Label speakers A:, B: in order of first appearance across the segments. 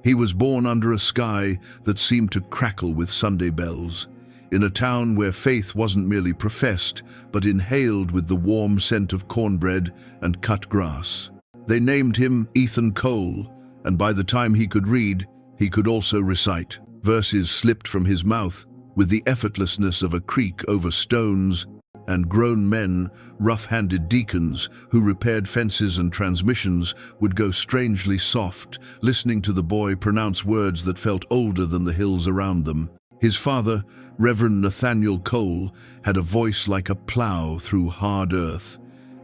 A: He was born under a sky that seemed to crackle with Sunday bells, in a town where faith wasn't merely professed, but inhaled with the warm scent of cornbread and cut grass. They named him Ethan Cole, and by the time he could read, he could also recite. Verses slipped from his mouth with the effortlessness of a creek over stones, and grown men, rough-handed deacons who repaired fences and transmissions, would go strangely soft, listening to the boy pronounce words that felt older than the hills around them. His father, Reverend Nathaniel Cole, had a voice like a plow through hard earth.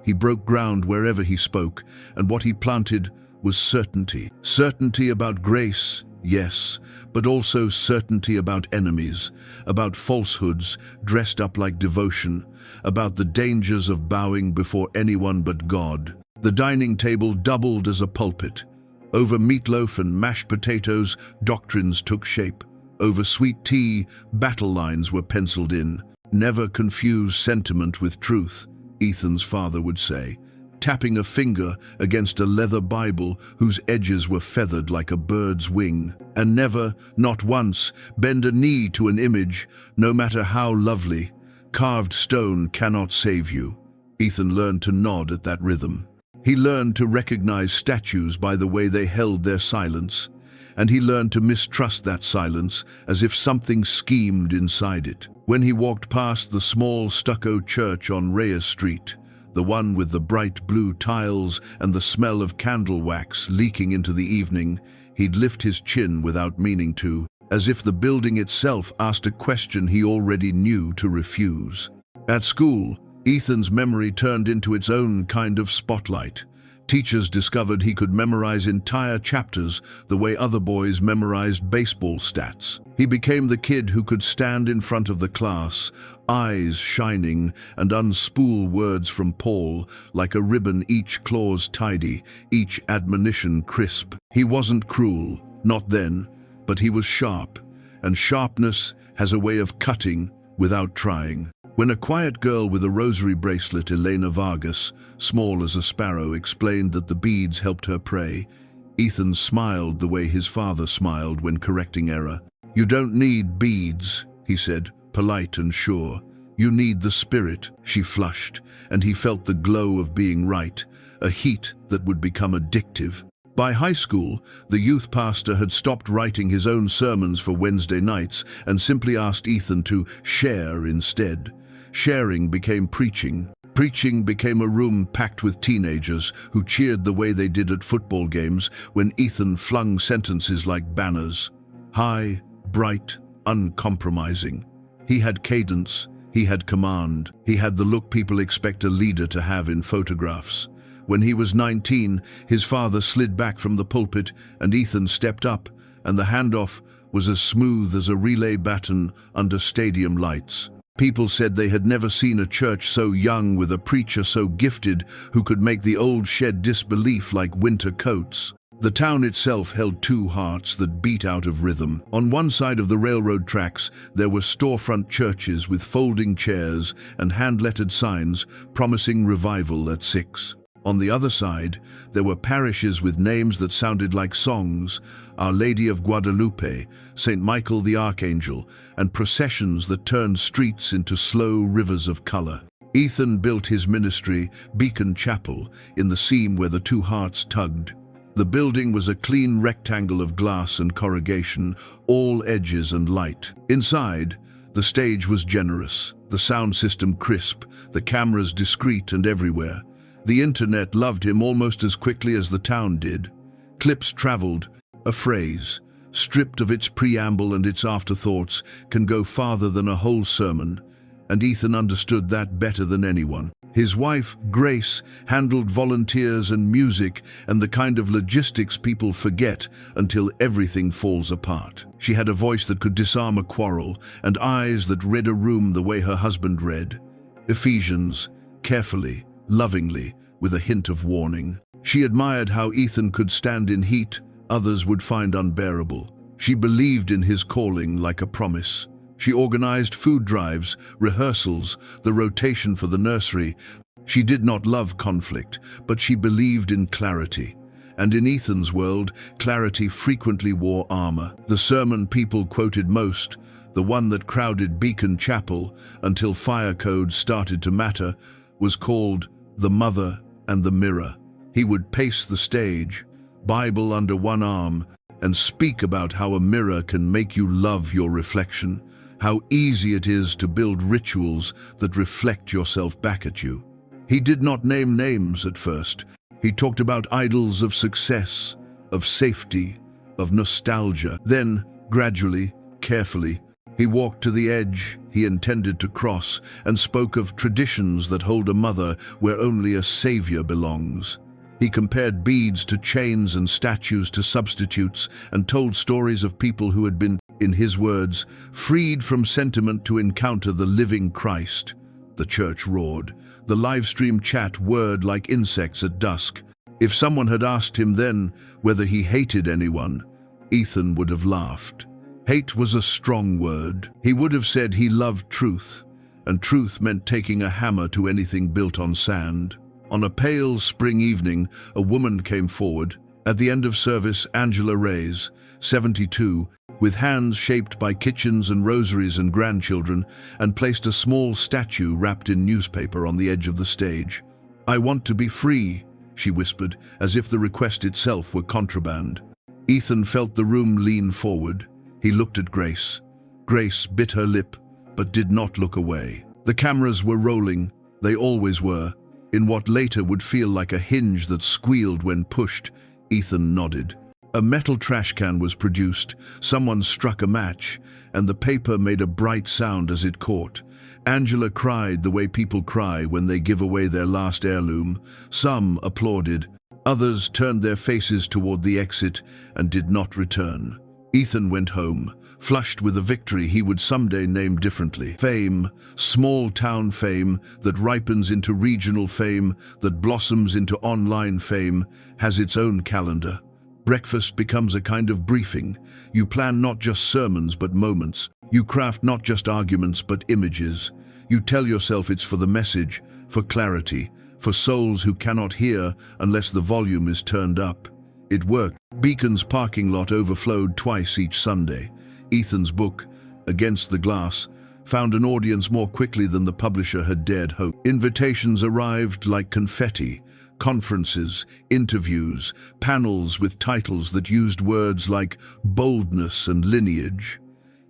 A: He broke ground wherever he spoke, and what he planted was certainty. Certainty about grace, yes, but also certainty about enemies, about falsehoods dressed up like devotion, about the dangers of bowing before anyone but God. The dining table doubled as a pulpit. Over meatloaf and mashed potatoes, doctrines took shape. Over sweet tea, battle lines were penciled in. Never confuse sentiment with truth, Ethan's father would say, tapping a finger against a leather Bible whose edges were feathered like a bird's wing. And never, not once, bend a knee to an image, no matter how lovely. Carved stone cannot save you. Ethan learned to nod at that rhythm. He learned to recognize statues by the way they held their silence, and he learned to mistrust that silence as if something schemed inside it. When he walked past the small stucco church on Reyes Street, the one with the bright blue tiles and the smell of candle wax leaking into the evening, he'd lift his chin without meaning to, as if the building itself asked a question he already knew to refuse. At school, Ethan's memory turned into its own kind of spotlight. Teachers discovered he could memorize entire chapters the way other boys memorized baseball stats. He became the kid who could stand in front of the class, eyes shining, and unspool words from Paul like a ribbon, each clause tidy, each admonition crisp. He wasn't cruel, not then, but he was sharp, and sharpness has a way of cutting without trying. When a quiet girl with a rosary bracelet, Elena Vargas, small as a sparrow, explained that the beads helped her pray, Ethan smiled the way his father smiled when correcting error. "You don't need beads," he said, polite and sure. "You need the Spirit." She flushed, and he felt the glow of being right, a heat that would become addictive. By high school, the youth pastor had stopped writing his own sermons for Wednesday nights and simply asked Ethan to share instead. Sharing became preaching. Preaching became a room packed with teenagers who cheered the way they did at football games when Ethan flung sentences like banners. High, bright, uncompromising. He had cadence, he had command, he had the look people expect a leader to have in photographs. When he was 19, his father slid back from the pulpit and Ethan stepped up, and the handoff was as smooth as a relay baton under stadium lights. People said they had never seen a church so young with a preacher so gifted who could make the old shed disbelief like winter coats. The town itself held two hearts that beat out of rhythm. On one side of the railroad tracks, there were storefront churches with folding chairs and hand-lettered signs promising revival at 6. On the other side, there were parishes with names that sounded like songs, Our Lady of Guadalupe, St. Michael the Archangel, and processions that turned streets into slow rivers of color. Ethan built his ministry, Beacon Chapel, in the seam where the two hearts tugged. The building was a clean rectangle of glass and corrugation, all edges and light. Inside, the stage was generous, the sound system crisp, the cameras discreet and everywhere. The internet loved him almost as quickly as the town did. Clips traveled. A phrase, stripped of its preamble and its afterthoughts, can go farther than a whole sermon, and Ethan understood that better than anyone. His wife, Grace, handled volunteers and music and the kind of logistics people forget until everything falls apart. She had a voice that could disarm a quarrel and eyes that read a room the way her husband read. Ephesians, carefully, lovingly, with a hint of warning. She admired how Ethan could stand in heat others would find unbearable. She believed in his calling like a promise. She organized food drives, rehearsals, the rotation for the nursery. She did not love conflict, but she believed in clarity. And in Ethan's world, clarity frequently wore armor. The sermon people quoted most, the one that crowded Beacon Chapel until fire codes started to matter, was called The Mother and the Mirror. He would pace the stage, Bible under one arm, and speak about how a mirror can make you love your reflection, how easy it is to build rituals that reflect yourself back at you. He did not name names at first. He talked about idols of success, of safety, of nostalgia. Then, gradually, carefully, he walked to the edge he intended to cross and spoke of traditions that hold a mother where only a savior belongs. He compared beads to chains and statues to substitutes and told stories of people who had been, in his words, freed from sentiment to encounter the living Christ. The church roared. The livestream chat whirred like insects at dusk. If someone had asked him then whether he hated anyone, Ethan would have laughed. Hate was a strong word. He would have said he loved truth, and truth meant taking a hammer to anything built on sand. On a pale spring evening, a woman came forward. At the end of service, Angela Reyes, 72, with hands shaped by kitchens and rosaries and grandchildren, and placed a small statue wrapped in newspaper on the edge of the stage. "I want to be free," she whispered, as if the request itself were contraband. Ethan felt the room lean forward. He looked at Grace. Grace bit her lip, but did not look away. The cameras were rolling. They always were. In what later would feel like a hinge that squealed when pushed, Ethan nodded. A metal trash can was produced, someone struck a match, and the paper made a bright sound as it caught. Angela cried the way people cry when they give away their last heirloom. Some applauded, others turned their faces toward the exit and did not return. Ethan went home, flushed with a victory he would someday name differently. Fame, small-town fame that ripens into regional fame, that blossoms into online fame, has its own calendar. Breakfast becomes a kind of briefing. You plan not just sermons but moments. You craft not just arguments but images. You tell yourself it's for the message, for clarity, for souls who cannot hear unless the volume is turned up. It worked. Beacon's parking lot overflowed twice each Sunday. Ethan's book, Against the Glass, found an audience more quickly than the publisher had dared hope. Invitations arrived like confetti. Conferences, interviews, panels with titles that used words like boldness and lineage.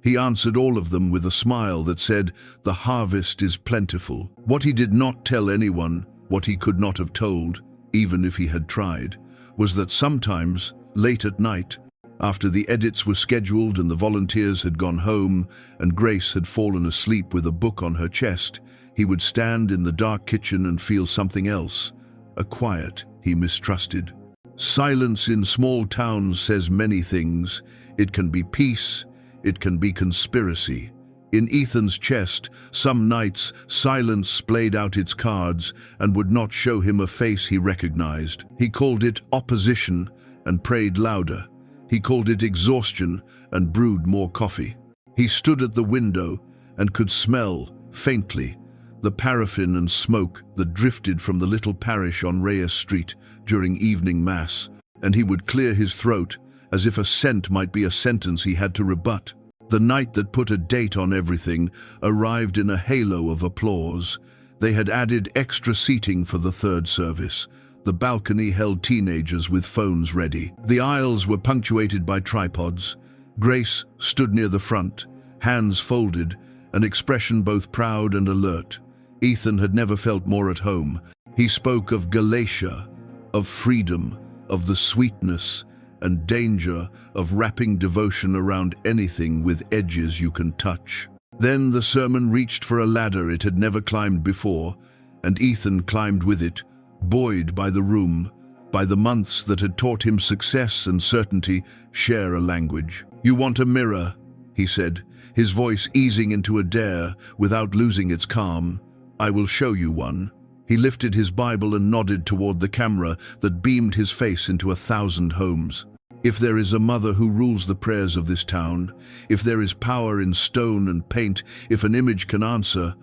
A: He answered all of them with a smile that said, "The harvest is plentiful." What he did not tell anyone, what he could not have told, even if he had tried, was that sometimes, late at night, after the edits were scheduled and the volunteers had gone home and Grace had fallen asleep with a book on her chest, he would stand in the dark kitchen and feel something else, a quiet he mistrusted. Silence in small towns says many things. It can be peace, it can be conspiracy. In Ethan's chest, some nights, silence splayed out its cards and would not show him a face he recognized. He called it opposition and prayed louder. He called it exhaustion and brewed more coffee. He stood at the window and could smell, faintly, the paraffin and smoke that drifted from the little parish on Reyes Street during evening mass, and he would clear his throat as if a scent might be a sentence he had to rebut. The night that put a date on everything arrived in a halo of applause. They had added extra seating for the third service. The balcony held teenagers with phones ready. The aisles were punctuated by tripods. Grace stood near the front, hands folded, an expression both proud and alert. Ethan had never felt more at home. He spoke of Galatia, of freedom, of the sweetness and danger of wrapping devotion around anything with edges you can touch. Then the sermon reached for a ladder it had never climbed before, and Ethan climbed with it, buoyed by the room, by the months that had taught him success and certainty share a language. "You want a mirror," he said, his voice easing into a dare without losing its calm. "I will show you one." He lifted his Bible and nodded toward the camera that beamed his face into 1,000 homes. If there is a mother who rules the prayers of this town, if there is power in stone and paint, if an image can answer,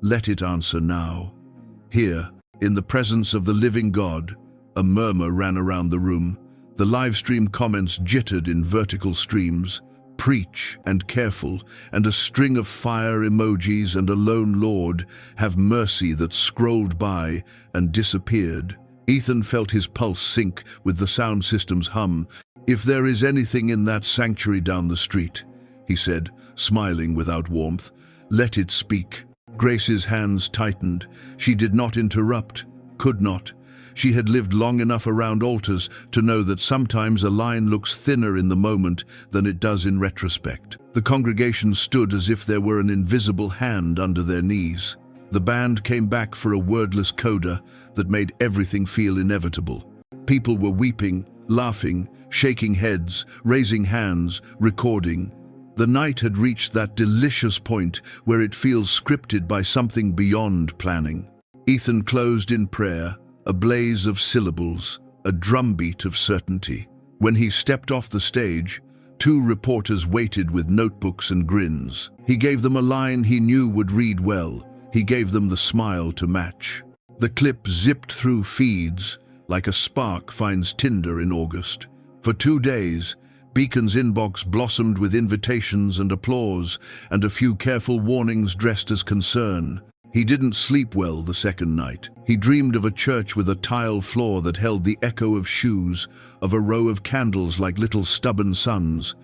A: let it answer now. Here, in the presence of the living God, a murmur ran around the room. The livestream comments jittered in vertical streams, "Preach and careful," and a string of fire emojis and a lone Lord, "Have mercy," that scrolled by and disappeared. Ethan felt his pulse sink with the sound system's hum. "If there is anything in that sanctuary down the street," he said, smiling without warmth, "let it speak." Grace's hands tightened. She did not interrupt, could not. She had lived long enough around altars to know that sometimes a line looks thinner in the moment than it does in retrospect. The congregation stood as if there were an invisible hand under their knees. The band came back for a wordless coda that made everything feel inevitable. People were weeping, laughing, shaking heads, raising hands, recording. The night had reached that delicious point where it feels scripted by something beyond planning. Ethan closed in prayer, a blaze of syllables, a drumbeat of certainty. When he stepped off the stage, 2 reporters waited with notebooks and grins. He gave them a line he knew would read well. He gave them the smile to match. The clip zipped through feeds like a spark finds tinder in August. For 2 days, Beacon's inbox blossomed with invitations and applause, and a few careful warnings dressed as concern. He didn't sleep well the second night. He dreamed of a church with a tile floor that held the echo of shoes, of a row of candles like little stubborn suns,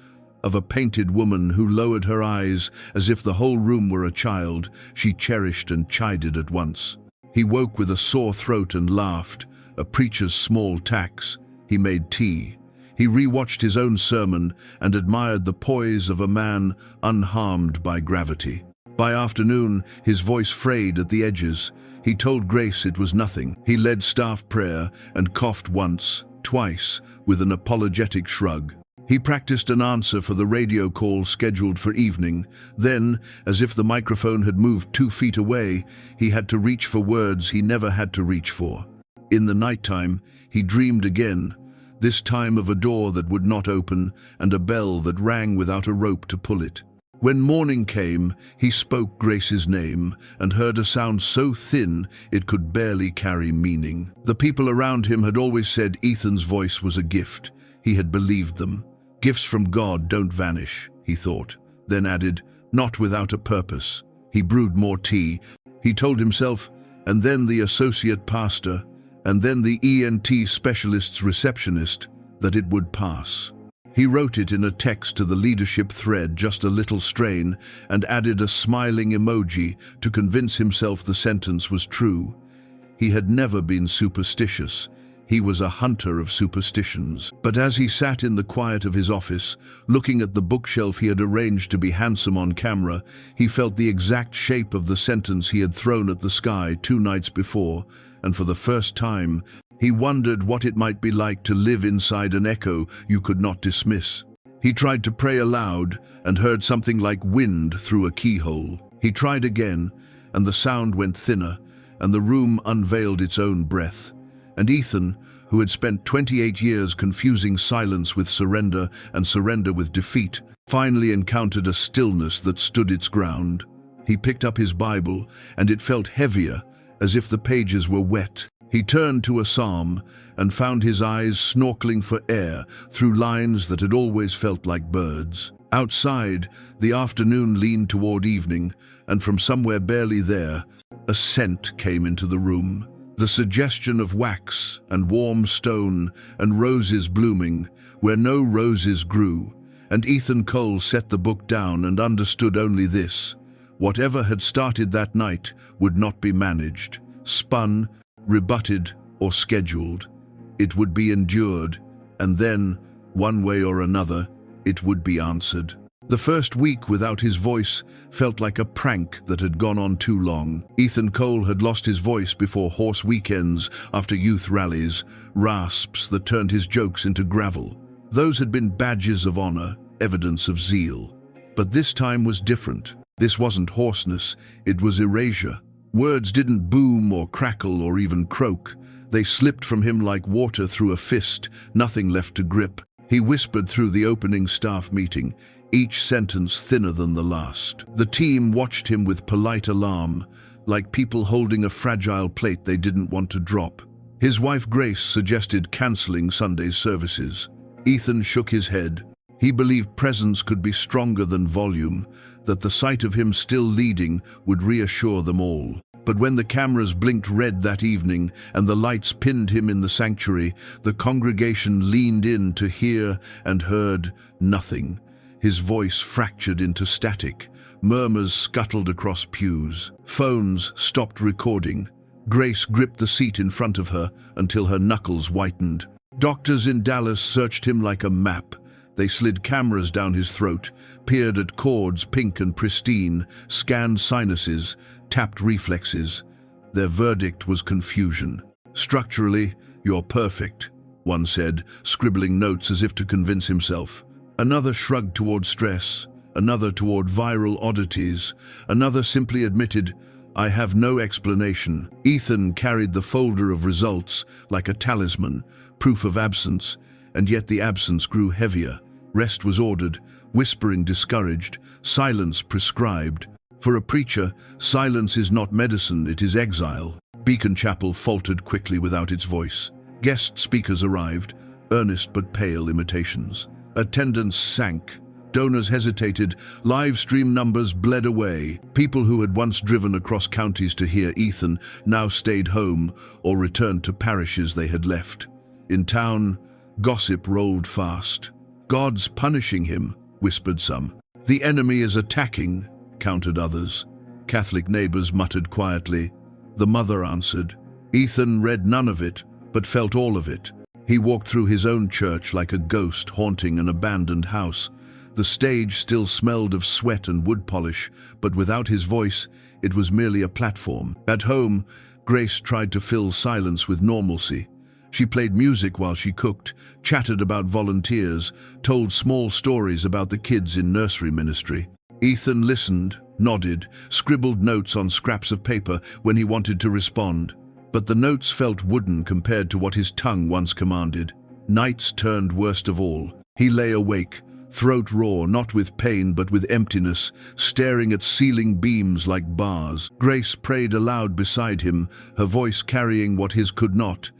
A: of a painted woman who lowered her eyes as if the whole room were a child she cherished and chided at once. He woke with a sore throat and laughed, a preacher's small tax. He made tea. He rewatched his own sermon and admired the poise of a man unharmed by gravity. By afternoon, his voice frayed at the edges. He told Grace it was nothing. He led staff prayer and coughed once, twice, with an apologetic shrug. He practiced an answer for the radio call scheduled for evening. Then, as if the microphone had moved 2 feet away, he had to reach for words he never had to reach for. In the nighttime, he dreamed again, this time of a door that would not open and a bell that rang without a rope to pull it. When morning came, he spoke Grace's name and heard a sound so thin it could barely carry meaning. The people around him had always said Ethan's voice was a gift. He had believed them. Gifts from God don't vanish, he thought, then added, not without a purpose. He brewed more tea. He told himself, and then the associate pastor, and then the ENT specialist's receptionist, that it would pass. He wrote it in a text to the leadership thread, just a little strain, and added a smiling emoji to convince himself the sentence was true. He had never been superstitious. He was a hunter of superstitions. But as he sat in the quiet of his office, looking at the bookshelf he had arranged to be handsome on camera, he felt the exact shape of the sentence he had thrown at the sky 2 nights before, and for the first time, he wondered what it might be like to live inside an echo you could not dismiss. He tried to pray aloud and heard something like wind through a keyhole. He tried again, and the sound went thinner, and the room unveiled its own breath. And Ethan, who had spent 28 years confusing silence with surrender and surrender with defeat, finally encountered a stillness that stood its ground. He picked up his Bible, and it felt heavier, as if the pages were wet. He turned to a psalm and found his eyes snorkeling for air through lines that had always felt like birds. Outside, the afternoon leaned toward evening, and from somewhere barely there, a scent came into the room. The suggestion of wax and warm stone and roses blooming where no roses grew, and Ethan Cole set the book down and understood only this: whatever had started that night would not be managed, spun, rebutted, or scheduled. It would be endured, and then, one way or another, it would be answered. The first week without his voice felt like a prank that had gone on too long. Ethan Cole had lost his voice before horse weekends, after youth rallies, rasps that turned his jokes into gravel. Those had been badges of honor, evidence of zeal. But this time was different. This wasn't hoarseness, it was erasure. Words didn't boom or crackle or even croak. They slipped from him like water through a fist, nothing left to grip. He whispered through the opening staff meeting, each sentence thinner than the last. The team watched him with polite alarm, like people holding a fragile plate they didn't want to drop. His wife Grace suggested canceling Sunday's services. Ethan shook his head. He believed presence could be stronger than volume, that the sight of him still leading would reassure them all. But when the cameras blinked red that evening and the lights pinned him in the sanctuary, the congregation leaned in to hear and heard nothing. His voice fractured into static. Murmurs scuttled across pews. Phones stopped recording. Grace gripped the seat in front of her until her knuckles whitened. Doctors in Dallas searched him like a map. They slid cameras down his throat, peered at cords pink and pristine, scanned sinuses, tapped reflexes. Their verdict was confusion. "Structurally, you're perfect," one said, scribbling notes as if to convince himself. Another shrugged toward stress, another toward viral oddities, another simply admitted, "I have no explanation." Ethan carried the folder of results like a talisman, proof of absence, and yet the absence grew heavier. Rest was ordered, whispering discouraged, silence prescribed. For a preacher, silence is not medicine, it is exile. Beacon Chapel faltered quickly without its voice. Guest speakers arrived, earnest but pale imitations. Attendance sank. Donors hesitated. Live stream numbers bled away. People who had once driven across counties to hear Ethan now stayed home or returned to parishes they had left. In town, gossip rolled fast. "God's punishing him," whispered some. "The enemy is attacking," countered others. Catholic neighbors muttered quietly. The mother answered. Ethan read none of it, but felt all of it. He walked through his own church like a ghost haunting an abandoned house. The stage still smelled of sweat and wood polish, but without his voice, it was merely a platform. At home, Grace tried to fill silence with normalcy. She played music while she cooked, chatted about volunteers, told small stories about the kids in nursery ministry. Ethan listened, nodded, scribbled notes on scraps of paper when he wanted to respond. But the notes felt wooden compared to what his tongue once commanded. Nights turned worst of all. He lay awake, throat raw, not with pain but with emptiness, staring at ceiling beams like bars. Grace prayed aloud beside him, her voice carrying what his could not,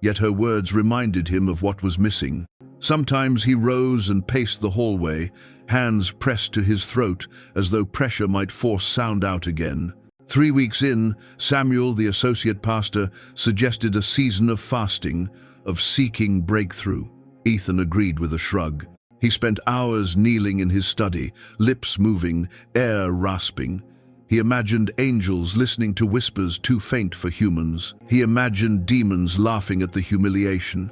A: yet her words reminded him of what was missing. Sometimes he rose and paced the hallway, hands pressed to his throat as though pressure might force sound out again. 3 weeks in, Samuel, the associate pastor, suggested a season of fasting, of seeking breakthrough. Ethan agreed with a shrug. He spent hours kneeling in his study, lips moving, air rasping. He imagined angels listening to whispers too faint for humans. He imagined demons laughing at the humiliation.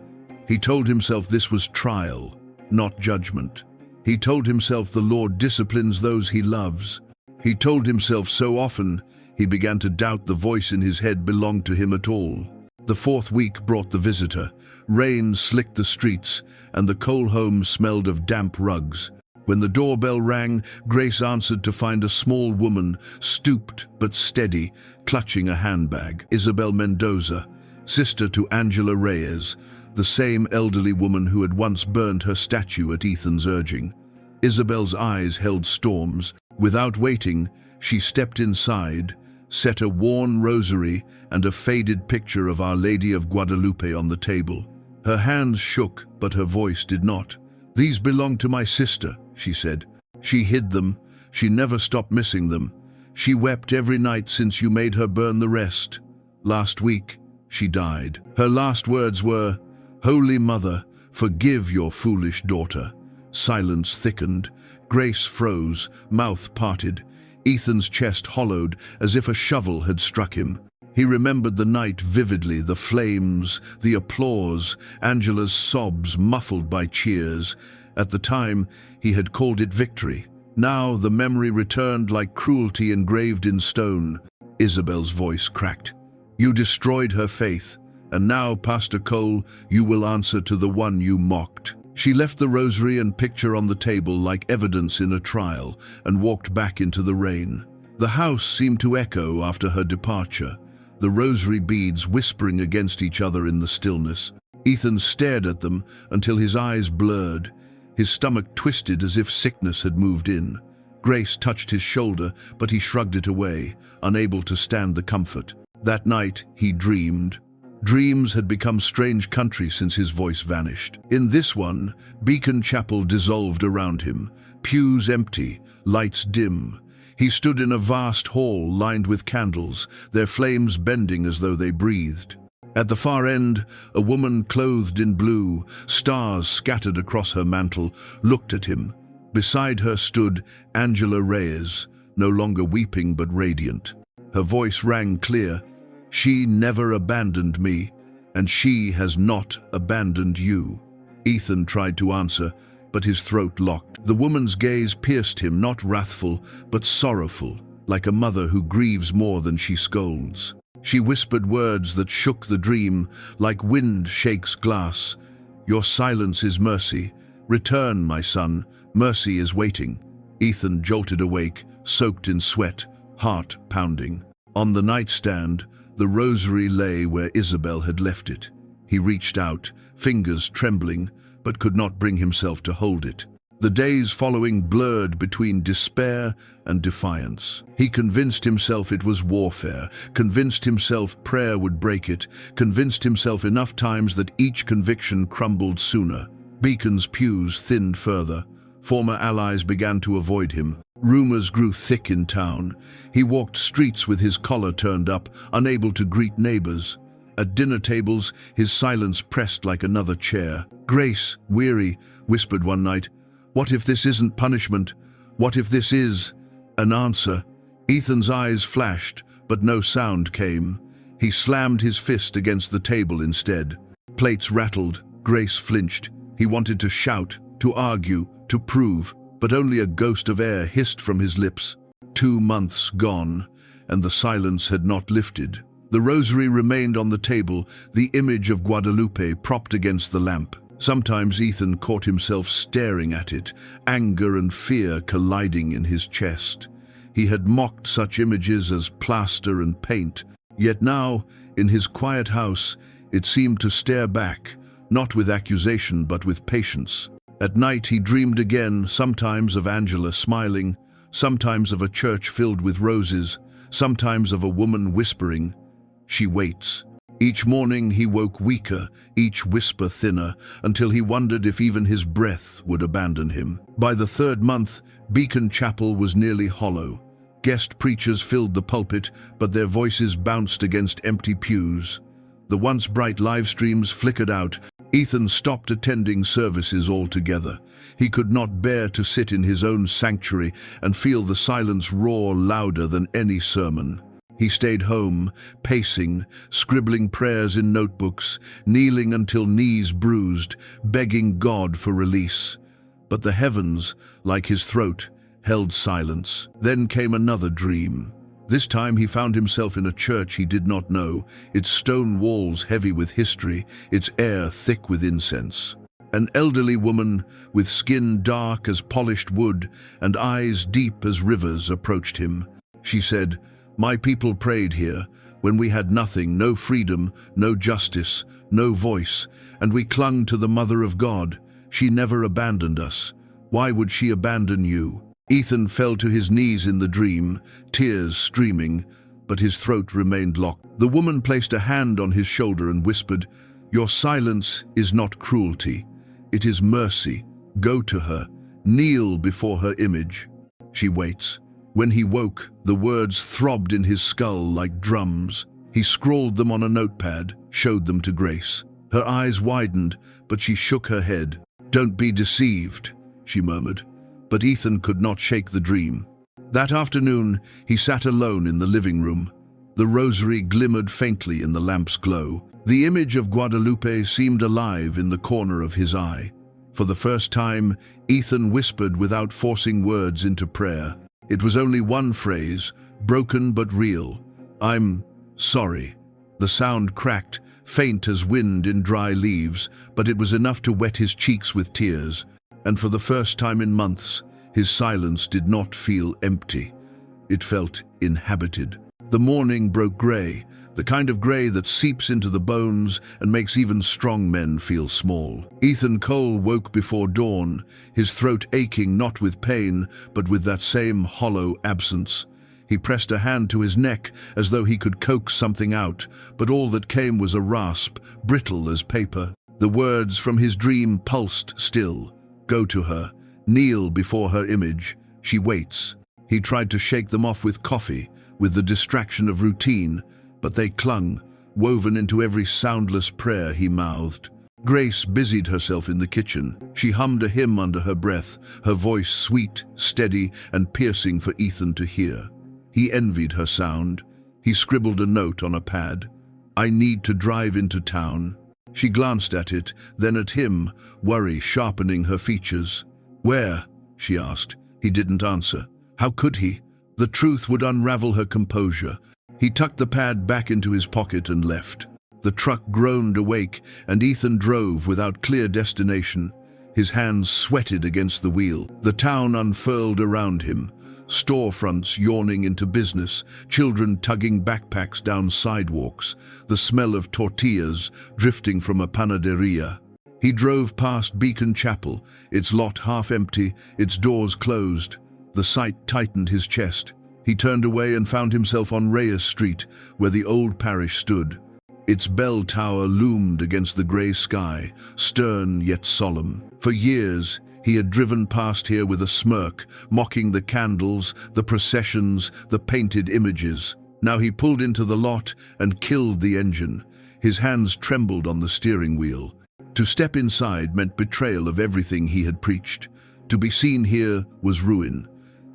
A: He told himself this was trial, not judgment. He told himself the Lord disciplines those he loves. He told himself so often, he began to doubt the voice in his head belonged to him at all. The 4th week brought the visitor. Rain slicked the streets, and the coal home smelled of damp rugs. When the doorbell rang, Grace answered to find a small woman, stooped but steady, clutching a handbag. Isabel Mendoza, sister to Angela Reyes, the same elderly woman who had once burned her statue at Ethan's urging. Isabel's eyes held storms. Without waiting, she stepped inside, set a worn rosary and a faded picture of Our Lady of Guadalupe on the table. Her hands shook, but her voice did not. "These belong to my sister," she said. "She hid them. She never stopped missing them. She wept every night since you made her burn the rest. Last week, she died. Her last words were, 'Holy Mother, forgive your foolish daughter.'" Silence thickened. Grace froze, mouth parted. Ethan's chest hollowed as if a shovel had struck him. He remembered the night vividly, the flames, the applause, Angela's sobs muffled by cheers. At the time, he had called it victory. Now the memory returned like cruelty engraved in stone. Isabel's voice cracked. "You destroyed her faith, and now, Pastor Cole, you will answer to the one you mocked." She left the rosary and picture on the table like evidence in a trial and walked back into the rain. The house seemed to echo after her departure, the rosary beads whispering against each other in the stillness. Ethan stared at them until his eyes blurred. His stomach twisted as if sickness had moved in. Grace touched his shoulder, but he shrugged it away, unable to stand the comfort. That night, he dreamed. Dreams had become strange country since his voice vanished. In this one, Beacon Chapel dissolved around him, pews empty, lights dim. He stood in a vast hall lined with candles, their flames bending as though they breathed. At the far end, a woman clothed in blue, stars scattered across her mantle, looked at him. Beside her stood Angela Reyes, no longer weeping but radiant. Her voice rang clear. "She never abandoned me, and she has not abandoned you." Ethan tried to answer, but his throat locked. The woman's gaze pierced him, not wrathful, but sorrowful, like a mother who grieves more than she scolds. She whispered words that shook the dream, like wind shakes glass. "Your silence is mercy. Return, my son. Mercy is waiting." Ethan jolted awake, soaked in sweat, heart pounding. On the nightstand, the rosary lay where Isabel had left it. He reached out, fingers trembling, but could not bring himself to hold it. The days following blurred between despair and defiance. He convinced himself it was warfare, convinced himself prayer would break it, convinced himself enough times that each conviction crumbled sooner. Beacon's pews thinned further. Former allies began to avoid him. Rumors grew thick in town. He walked streets with his collar turned up, unable to greet neighbors. At dinner tables, his silence pressed like another chair. Grace, weary, whispered one night, "What if this isn't punishment? What if this is an answer?" Ethan's eyes flashed, but no sound came. He slammed his fist against the table instead. Plates rattled. Grace flinched. He wanted to shout, to argue, to prove, but only a ghost of air hissed from his lips. 2 months gone, and the silence had not lifted. The rosary remained on the table, the image of Guadalupe propped against the lamp. Sometimes Ethan caught himself staring at it, anger and fear colliding in his chest. He had mocked such images as plaster and paint, yet now, in his quiet house, it seemed to stare back, not with accusation but with patience. At night he dreamed again, sometimes of Angela smiling, sometimes of a church filled with roses, sometimes of a woman whispering, "She waits." Each morning he woke weaker, each whisper thinner, until he wondered if even his breath would abandon him. By the 3rd month, Beacon Chapel was nearly hollow. Guest preachers filled the pulpit, but their voices bounced against empty pews. The once bright live streams flickered out. Ethan stopped attending services altogether. He could not bear to sit in his own sanctuary and feel the silence roar louder than any sermon. He stayed home, pacing, scribbling prayers in notebooks, kneeling until knees bruised, begging God for release. But the heavens, like his throat, held silence. Then came another dream. This time he found himself in a church he did not know, its stone walls heavy with history, its air thick with incense. An elderly woman, with skin dark as polished wood and eyes deep as rivers, approached him. She said, "My people prayed here, when we had nothing, no freedom, no justice, no voice, and we clung to the Mother of God. She never abandoned us. Why would she abandon you?" Ethan fell to his knees in the dream, tears streaming, but his throat remained locked. The woman placed a hand on his shoulder and whispered, "Your silence is not cruelty. It is mercy. Go to her. Kneel before her image. She waits." When he woke, the words throbbed in his skull like drums. He scrawled them on a notepad, showed them to Grace. Her eyes widened, but she shook her head. "Don't be deceived," she murmured. But Ethan could not shake the dream. That afternoon, he sat alone in the living room. The rosary glimmered faintly in the lamp's glow. The image of Guadalupe seemed alive in the corner of his eye. For the first time, Ethan whispered without forcing words into prayer. It was only one phrase, broken but real. "I'm sorry." The sound cracked, faint as wind in dry leaves, but it was enough to wet his cheeks with tears. And for the first time in months, his silence did not feel empty. It felt inhabited. The morning broke gray, the kind of gray that seeps into the bones and makes even strong men feel small. Ethan Cole woke before dawn, his throat aching not with pain, but with that same hollow absence. He pressed a hand to his neck as though he could coax something out, but all that came was a rasp, brittle as paper. The words from his dream pulsed still. Go to her. Kneel before her image. She waits. He tried to shake them off with coffee, with the distraction of routine, but they clung, woven into every soundless prayer he mouthed. Grace busied herself in the kitchen. She hummed a hymn under her breath, her voice sweet, steady, and piercing for Ethan to hear. He envied her sound. He scribbled a note on a pad. I need to drive into town. She glanced at it, then at him, worry sharpening her features. Where? She asked. He didn't answer. How could he? The truth would unravel her composure. He tucked the pad back into his pocket and left. The truck groaned awake, and Ethan drove without clear destination. His hands sweated against the wheel. The town unfurled around him. Storefronts yawning into business, children tugging backpacks down sidewalks, the smell of tortillas drifting from a panaderia. He drove past Beacon Chapel, its lot half empty, its doors closed. The sight tightened his chest. He turned away and found himself on Reyes Street, where the old parish stood. Its bell tower loomed against the grey sky, stern yet solemn. For years, he had driven past here with a smirk, mocking the candles, the processions, the painted images. Now he pulled into the lot and killed the engine. His hands trembled on the steering wheel. To step inside meant betrayal of everything he had preached. To be seen here was ruin.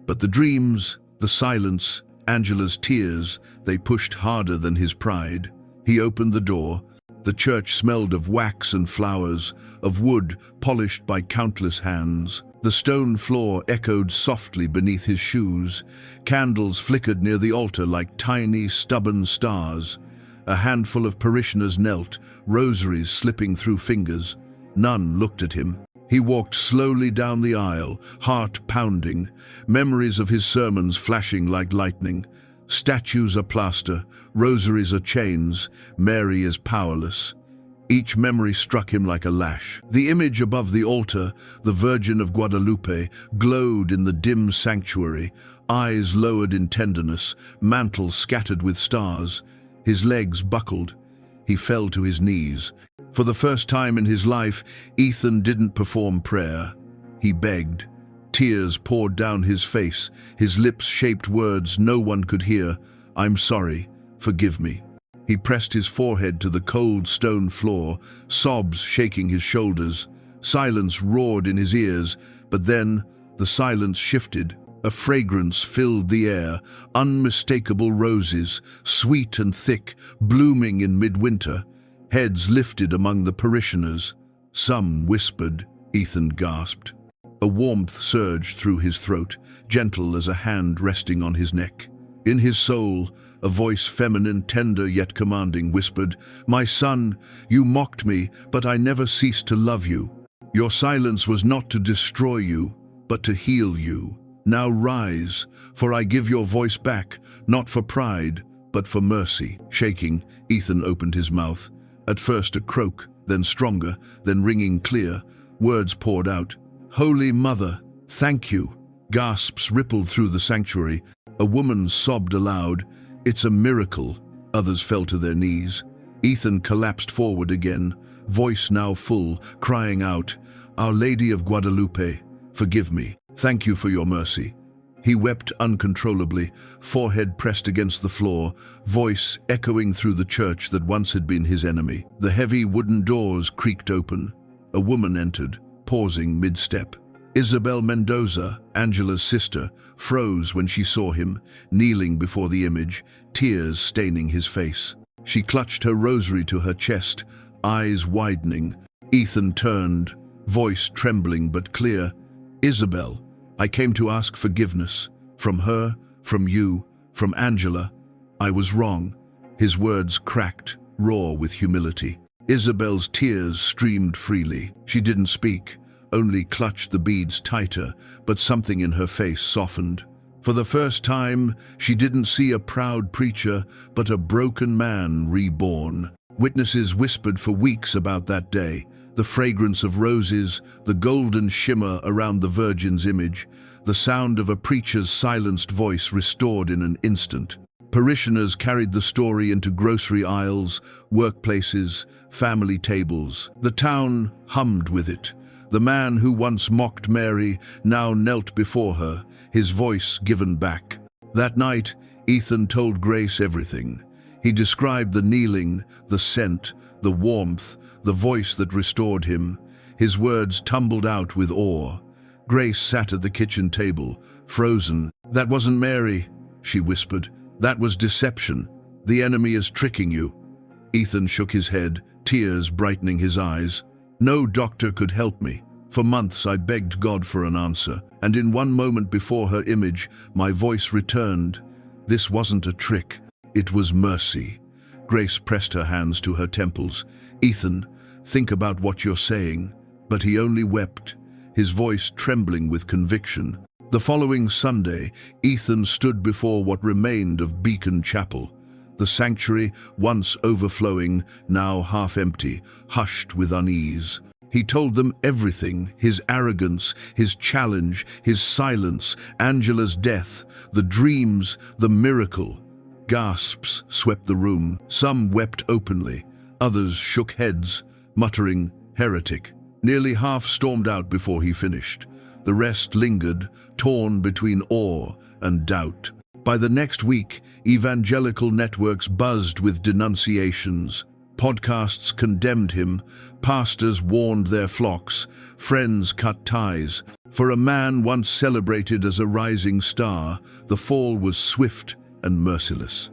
A: But the dreams, the silence, Angela's tears, they pushed harder than his pride. He opened the door. The church smelled of wax and flowers, of wood polished by countless hands. The stone floor echoed softly beneath his shoes. Candles flickered near the altar like tiny, stubborn stars. A handful of parishioners knelt, rosaries slipping through fingers. None looked at him. He walked slowly down the aisle, heart pounding, memories of his sermons flashing like lightning. Statues are plaster, rosaries are chains, Mary is powerless. Each memory struck him like a lash. The image above the altar, the Virgin of Guadalupe, glowed in the dim sanctuary, eyes lowered in tenderness, mantle scattered with stars. His legs buckled. He fell to his knees. For the first time in his life, Ethan didn't perform prayer. He begged. Tears poured down his face. His lips shaped words no one could hear. I'm sorry. Forgive me. He pressed his forehead to the cold stone floor, sobs shaking his shoulders. Silence roared in his ears, but then the silence shifted. A fragrance filled the air, unmistakable roses, sweet and thick, blooming in midwinter. Heads lifted among the parishioners. Some whispered. Ethan gasped. A warmth surged through his throat, gentle as a hand resting on his neck. In his soul, a voice feminine, tender yet commanding, whispered, My son, you mocked me, but I never ceased to love you. Your silence was not to destroy you, but to heal you. Now rise, for I give your voice back, not for pride, but for mercy. Shaking, Ethan opened his mouth. At first a croak, then stronger, then ringing clear. Words poured out. Holy Mother, thank you. Gasps rippled through the sanctuary. A woman sobbed aloud. It's a miracle. Others fell to their knees. Ethan collapsed forward again, voice now full, crying out, Our Lady of Guadalupe, forgive me. Thank you for your mercy. He wept uncontrollably, forehead pressed against the floor, voice echoing through the church that once had been his enemy. The heavy wooden doors creaked open. A woman entered, pausing mid-step. Isabel Mendoza, Angela's sister, froze when she saw him, kneeling before the image, tears staining his face. She clutched her rosary to her chest, eyes widening. Ethan turned, voice trembling but clear. Isabel, I came to ask forgiveness. From her, from you, from Angela. I was wrong. His words cracked, raw with humility. Isabel's tears streamed freely. She didn't speak, only clutched the beads tighter, but something in her face softened. For the first time, she didn't see a proud preacher, but a broken man reborn. Witnesses whispered for weeks about that day. The fragrance of roses, the golden shimmer around the Virgin's image, the sound of a preacher's silenced voice restored in an instant. Parishioners carried the story into grocery aisles, workplaces, family tables. The town hummed with it. The man who once mocked Mary now knelt before her, his voice given back. That night, Ethan told Grace everything. He described the kneeling, the scent, the warmth, the voice that restored him. His words tumbled out with awe. Grace sat at the kitchen table, frozen. "That wasn't Mary," she whispered. "That was deception. The enemy is tricking you." Ethan shook his head, tears brightening his eyes. "No doctor could help me. For months I begged God for an answer, and in one moment before her image, my voice returned. This wasn't a trick. It was mercy." Grace pressed her hands to her temples. "Ethan, think about what you're saying." But he only wept, his voice trembling with conviction. The following Sunday, Ethan stood before what remained of Beacon Chapel. The sanctuary, once overflowing, now half empty, hushed with unease. He told them everything: his arrogance, his challenge, his silence, Angela's death, the dreams, the miracle. Gasps swept the room. Some wept openly, others shook heads, muttering, "Heretic." Nearly half stormed out before he finished. The rest lingered, torn between awe and doubt. By the next week, evangelical networks buzzed with denunciations. Podcasts condemned him, pastors warned their flocks, friends cut ties. For a man once celebrated as a rising star, the fall was swift and merciless.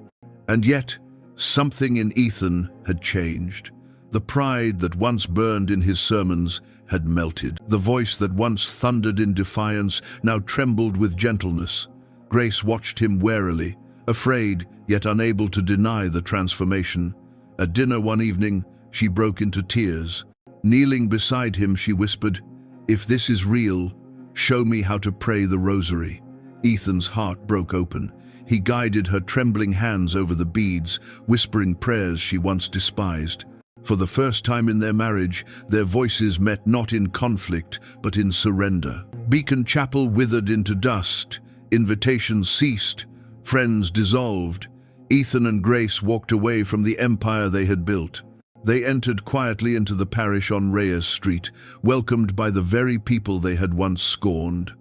A: And yet, something in Ethan had changed. The pride that once burned in his sermons had melted. The voice that once thundered in defiance now trembled with gentleness. Grace watched him warily, afraid yet unable to deny the transformation. At dinner one evening, she broke into tears. Kneeling beside him, she whispered, "If this is real, show me how to pray the rosary." Ethan's heart broke open. He guided her trembling hands over the beads, whispering prayers she once despised. For the first time in their marriage, their voices met not in conflict, but in surrender. Beacon Chapel withered into dust. Invitations ceased. Friends dissolved. Ethan and Grace walked away from the empire they had built. They entered quietly into the parish on Reyes Street, welcomed by the very people they had once scorned.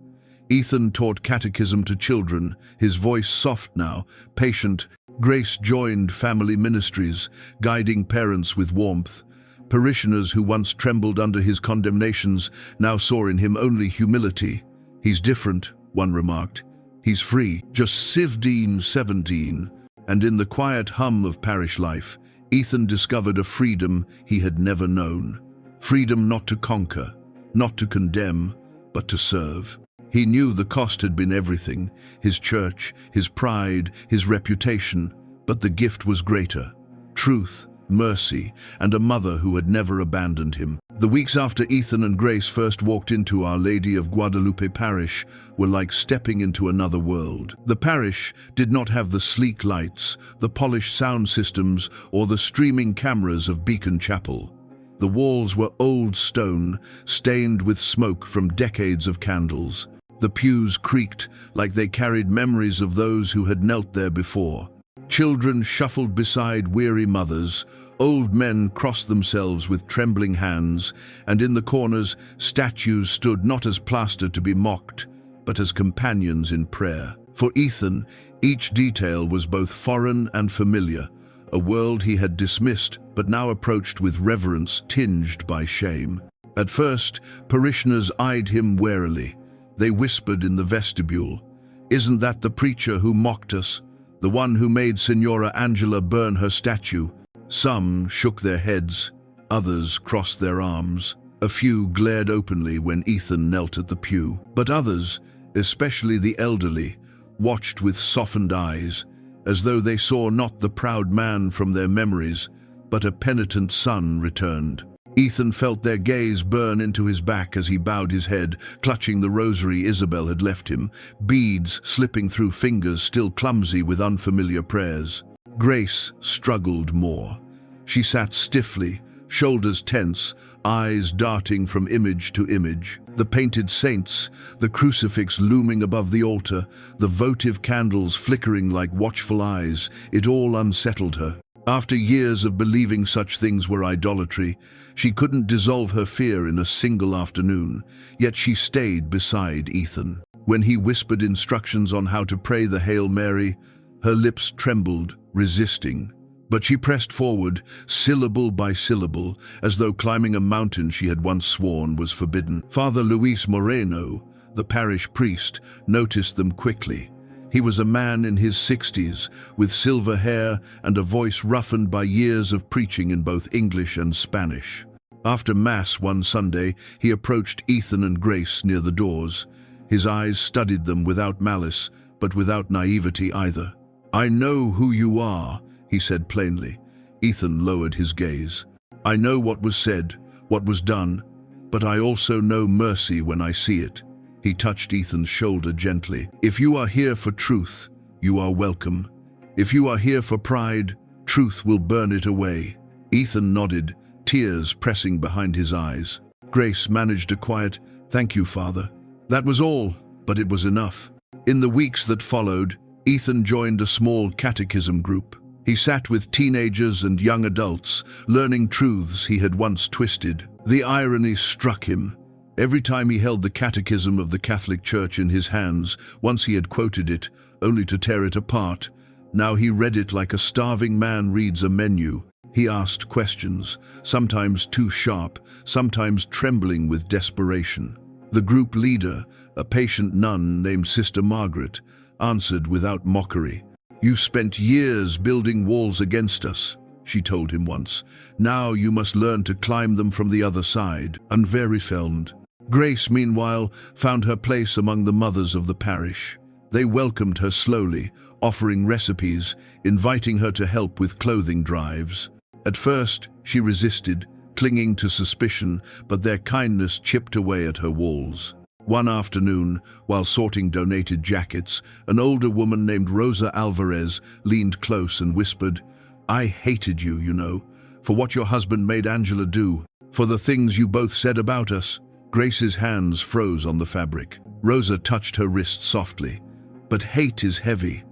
A: Ethan taught catechism to children, his voice soft now, patient. Grace joined family ministries, guiding parents with warmth. Parishioners who once trembled under his condemnations now saw in him only humility. "He's different," one remarked. "He's free, just 17." And in the quiet hum of parish life, Ethan discovered a freedom he had never known. Freedom not to conquer, not to condemn, but to serve. He knew the cost had been everything: his church, his pride, his reputation, but the gift was greater: truth, mercy, and a mother who had never abandoned him. The weeks after Ethan and Grace first walked into Our Lady of Guadalupe Parish were like stepping into another world. The parish did not have the sleek lights, the polished sound systems, or the streaming cameras of Beacon Chapel. The walls were old stone, stained with smoke from decades of candles. The pews creaked like they carried memories of those who had knelt there before. Children shuffled beside weary mothers, old men crossed themselves with trembling hands, and in the corners statues stood not as plaster to be mocked, but as companions in prayer. For Ethan, each detail was both foreign and familiar, a world he had dismissed but now approached with reverence tinged by shame. At first, parishioners eyed him warily. They whispered in the vestibule, "Isn't that the preacher who mocked us? The one who made Signora Angela burn her statue?" Some shook their heads, others crossed their arms. A few glared openly when Ethan knelt at the pew. But others, especially the elderly, watched with softened eyes, as though they saw not the proud man from their memories, but a penitent son returned. Ethan felt their gaze burn into his back as he bowed his head, clutching the rosary Isabel had left him, beads slipping through fingers still clumsy with unfamiliar prayers. Grace struggled more. She sat stiffly, shoulders tense, eyes darting from image to image. The painted saints, the crucifix looming above the altar, the votive candles flickering like watchful eyes, it all unsettled her. After years of believing such things were idolatry, she couldn't dissolve her fear in a single afternoon, yet she stayed beside Ethan. When he whispered instructions on how to pray the Hail Mary, her lips trembled, resisting. But she pressed forward, syllable by syllable, as though climbing a mountain she had once sworn was forbidden. Father Luis Moreno, the parish priest, noticed them quickly. He was a man in his 60s, with silver hair and a voice roughened by years of preaching in both English and Spanish. After Mass one Sunday, he approached Ethan and Grace near the doors. His eyes studied them without malice, but without naivety either. "I know who you are," he said plainly. Ethan lowered his gaze. "I know what was said, what was done, but I also know mercy when I see it." He touched Ethan's shoulder gently. "If you are here for truth, you are welcome. If you are here for pride, truth will burn it away." Ethan nodded, tears pressing behind his eyes. Grace managed a quiet, "Thank you, Father." That was all, but it was enough. In the weeks that followed, Ethan joined a small catechism group. He sat with teenagers and young adults, learning truths he had once twisted. The irony struck him. Every time he held the Catechism of the Catholic Church in his hands, once he had quoted it, only to tear it apart. Now he read it like a starving man reads a menu. He asked questions, sometimes too sharp, sometimes trembling with desperation. The group leader, a patient nun named Sister Margaret, answered without mockery. "You spent years building walls against us," she told him once. "Now you must learn to climb them from the other side." Unverifelled. Grace, meanwhile, found her place among the mothers of the parish. They welcomed her slowly, offering recipes, inviting her to help with clothing drives. At first, she resisted, clinging to suspicion, but their kindness chipped away at her walls. One afternoon, while sorting donated jackets, an older woman named Rosa Alvarez leaned close and whispered, "I hated you, you know, for what your husband made Angela do, for the things you both said about us." Grace's hands froze on the fabric. Rosa touched her wrist softly. "But hate is heavy.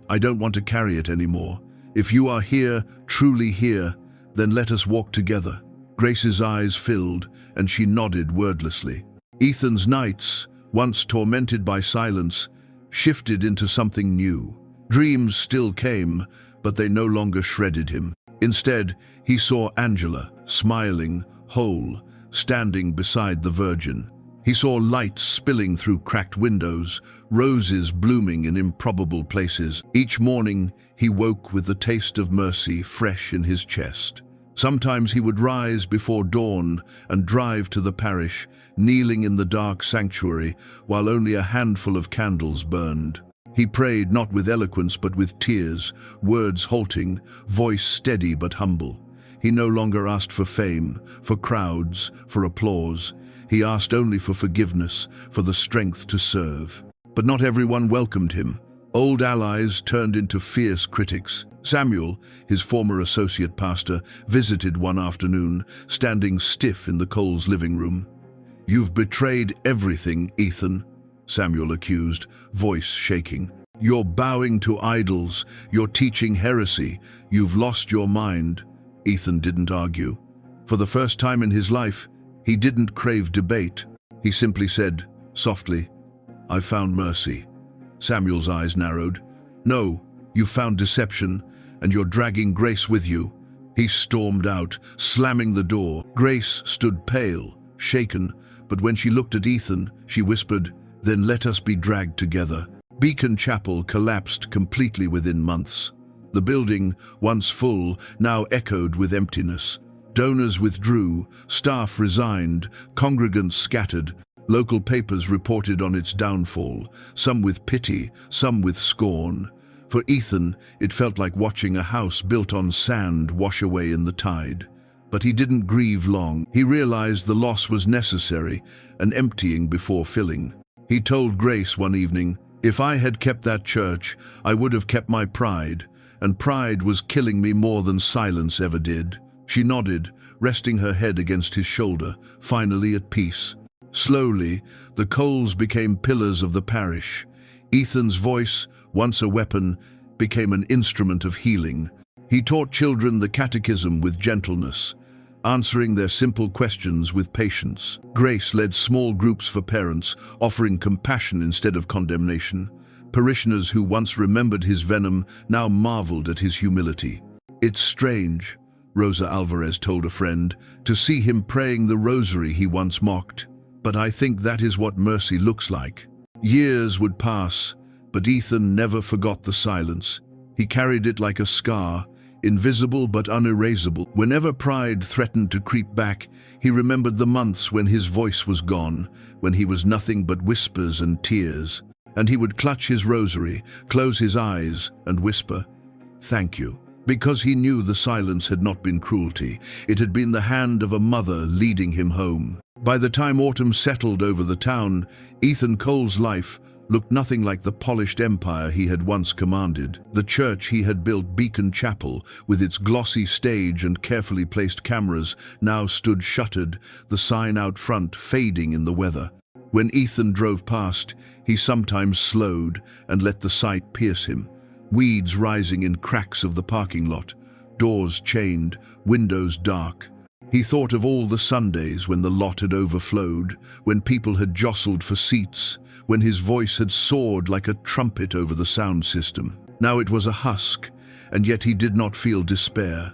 A: I don't want to carry it anymore. If you are here, truly here, then let us walk together." Grace's eyes filled, and she nodded wordlessly. Ethan's nights, once tormented by silence, shifted into something new. Dreams still came, but they no longer shredded him. Instead, he saw Angela, smiling, whole, standing beside the Virgin. He saw lights spilling through cracked windows, roses blooming in improbable places. Each morning, he woke with the taste of mercy fresh in his chest. Sometimes he would rise before dawn and drive to the parish, kneeling in the dark sanctuary while only a handful of candles burned. He prayed not with eloquence but with tears, words halting, voice steady but humble. He no longer asked for fame, for crowds, for applause. He asked only for forgiveness, for the strength to serve. But not everyone welcomed him. Old allies turned into fierce critics. Samuel, his former associate pastor, visited one afternoon, standing stiff in the Coles' living room. "You've betrayed everything, Ethan," Samuel accused, voice shaking. "You're bowing to idols, you're teaching heresy, you've lost your mind." Ethan didn't argue. For the first time in his life, he didn't crave debate. He simply said, softly, "I've found mercy." Samuel's eyes narrowed. "No, you've found deception, and you're dragging Grace with you." He stormed out, slamming the door. Grace stood pale, shaken, but when she looked at Ethan, she whispered, "Then let us be dragged together." Beacon Chapel collapsed completely within months. The building, once full, now echoed with emptiness. Donors withdrew, staff resigned, congregants scattered. Local papers reported on its downfall, some with pity, some with scorn. For Ethan, it felt like watching a house built on sand wash away in the tide. But he didn't grieve long. He realized the loss was necessary, an emptying before filling. He told Grace one evening, "If I had kept that church, I would have kept my pride, and pride was killing me more than silence ever did." She nodded, resting her head against his shoulder, finally at peace. Slowly, the Coles became pillars of the parish. Ethan's voice, once a weapon, became an instrument of healing. He taught children the catechism with gentleness, answering their simple questions with patience. Grace led small groups for parents, offering compassion instead of condemnation. Parishioners who once remembered his venom now marveled at his humility. "It's strange," Rosa Alvarez told a friend, "to see him praying the rosary he once mocked. But I think that is what mercy looks like." Years would pass, but Ethan never forgot the silence. He carried it like a scar, invisible but unerasable. Whenever pride threatened to creep back, he remembered the months when his voice was gone, when he was nothing but whispers and tears. And he would clutch his rosary, close his eyes, and whisper, "Thank you." Because he knew the silence had not been cruelty. It had been the hand of a mother leading him home. By the time autumn settled over the town, Ethan Cole's life looked nothing like the polished empire he had once commanded. The church he had built, Beacon Chapel, with its glossy stage and carefully placed cameras, now stood shuttered, the sign out front fading in the weather. When Ethan drove past, he sometimes slowed and let the sight pierce him. Weeds rising in cracks of the parking lot, doors chained, windows dark. He thought of all the Sundays when the lot had overflowed, when people had jostled for seats, when his voice had soared like a trumpet over the sound system. Now it was a husk, and yet he did not feel despair.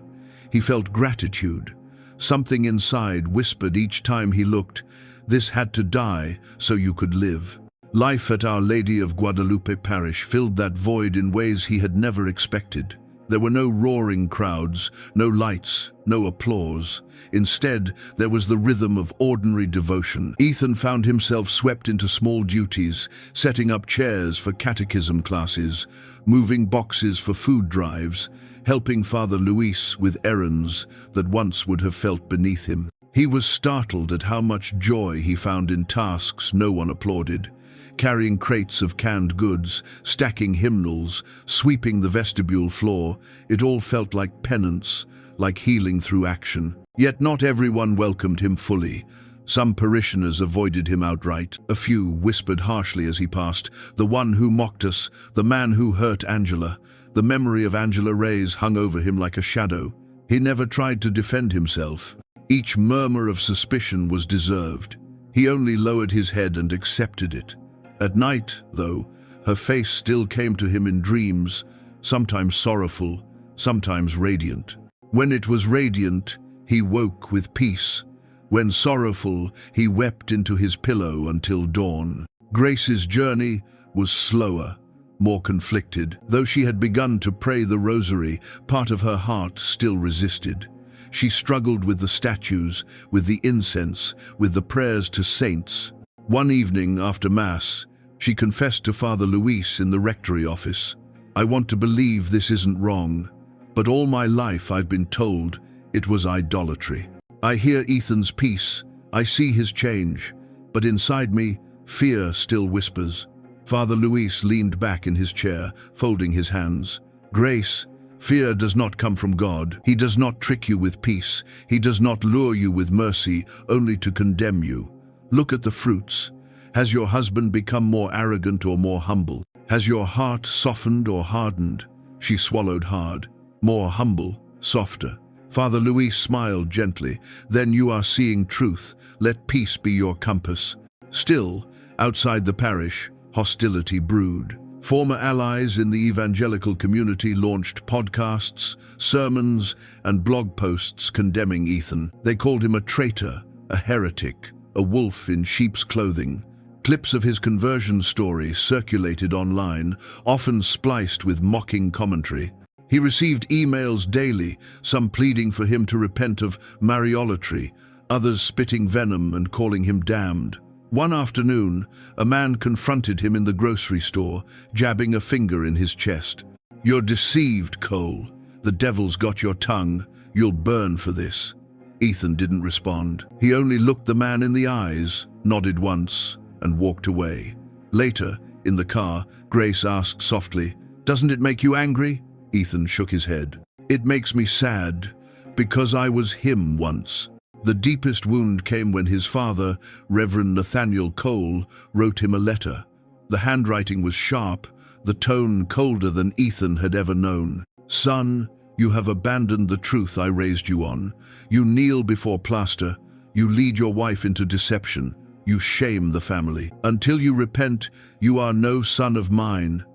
A: He felt gratitude. Something inside whispered each time he looked, "This had to die so you could live." Life at Our Lady of Guadalupe Parish filled that void in ways he had never expected. There were no roaring crowds, no lights, no applause. Instead, there was the rhythm of ordinary devotion. Ethan found himself swept into small duties, setting up chairs for catechism classes, moving boxes for food drives, helping Father Luis with errands that once would have felt beneath him. He was startled at how much joy he found in tasks no one applauded. Carrying crates of canned goods, stacking hymnals, sweeping the vestibule floor, it all felt like penance, like healing through action. Yet not everyone welcomed him fully. Some parishioners avoided him outright. A few whispered harshly as he passed, "The one who mocked us, the man who hurt Angela." The memory of Angela Reyes hung over him like a shadow. He never tried to defend himself. Each murmur of suspicion was deserved. He only lowered his head and accepted it. At night, though, her face still came to him in dreams, sometimes sorrowful, sometimes radiant. When it was radiant, he woke with peace. When sorrowful, he wept into his pillow until dawn. Grace's journey was slower, more conflicted. Though she had begun to pray the rosary, part of her heart still resisted. She struggled with the statues, with the incense, with the prayers to saints. One evening after Mass, she confessed to Father Luis in the rectory office, "I want to believe this isn't wrong, but all my life I've been told it was idolatry. I hear Ethan's peace, I see his change, but inside me, fear still whispers." Father Luis leaned back in his chair, folding his hands. "Grace, fear does not come from God. He does not trick you with peace. He does not lure you with mercy, only to condemn you. Look at the fruits. Has your husband become more arrogant or more humble? Has your heart softened or hardened?" She swallowed hard. "More humble, softer." Father Luis smiled gently. "Then you are seeing truth. Let peace be your compass." Still, outside the parish, hostility brewed. Former allies in the evangelical community launched podcasts, sermons, and blog posts condemning Ethan. They called him a traitor, a heretic, a wolf in sheep's clothing. Clips of his conversion story circulated online, often spliced with mocking commentary. He received emails daily, some pleading for him to repent of Mariolatry, others spitting venom and calling him damned. One afternoon, a man confronted him in the grocery store, jabbing a finger in his chest. "You're deceived, Cole. The devil's got your tongue. You'll burn for this." Ethan didn't respond. He only looked the man in the eyes, nodded once, and walked away. Later, in the car, Grace asked softly, "Doesn't it make you angry?" Ethan shook his head. "It makes me sad, Because I was him once. The deepest wound came when his father, Reverend Nathaniel Cole, wrote him a letter. The handwriting was sharp, the tone colder than Ethan had ever known. Son, you have abandoned the truth I raised you on. You kneel before plaster. You lead your wife into deception. You shame the family. Until you repent, you are no son of mine.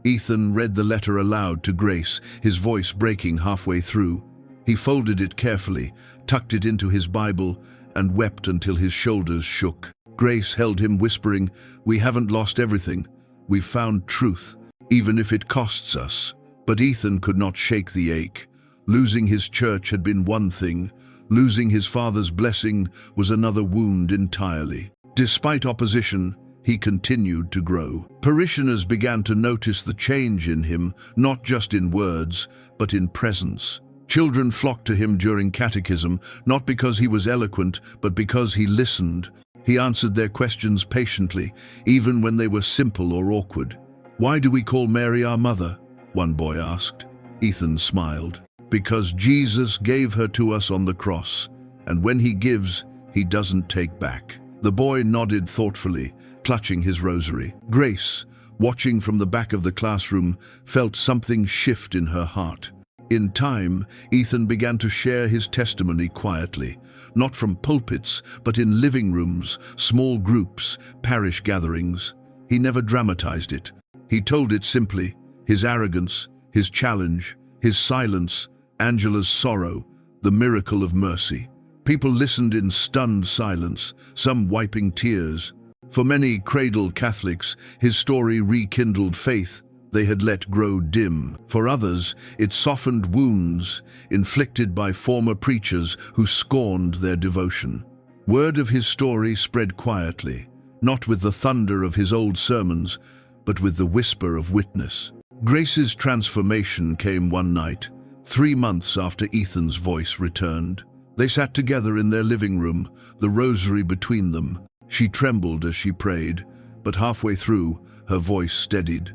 A: Ethan read the letter aloud to Grace, his voice breaking halfway through. He folded it carefully, tucked it into his Bible, and wept until his shoulders shook. Grace held him, whispering, "We haven't lost everything. We've found truth, even if it costs us." But Ethan could not shake the ache. Losing his church had been one thing. Losing his father's blessing was another wound entirely. Despite opposition, he continued to grow. Parishioners began to notice the change in him, not just in words, but in presence. Children flocked to him during catechism, not because he was eloquent, but because he listened. He answered their questions patiently, even when they were simple or awkward. "Why do we call Mary our mother?" one boy asked. Ethan smiled. "Because Jesus gave her to us on the cross, and when he gives, he doesn't take back." The boy nodded thoughtfully, clutching his rosary. Grace, watching from the back of the classroom, felt something shift in her heart. In time, Ethan began to share his testimony quietly, not from pulpits, but in living rooms, small groups, parish gatherings. He never dramatized it. He told it simply: his arrogance, his challenge, his silence, Angela's sorrow, the miracle of mercy. People listened in stunned silence, some wiping tears. For many cradled Catholics, his story rekindled faith they had let grow dim. For others, it softened wounds inflicted by former preachers who scorned their devotion. Word of his story spread quietly, not with the thunder of his old sermons, but with the whisper of witness. Grace's transformation came one night, 3 months after Ethan's voice returned. They sat together in their living room, the rosary between them. She trembled as she prayed, but halfway through, her voice steadied.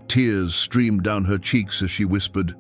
A: Tears streamed down her cheeks as she whispered,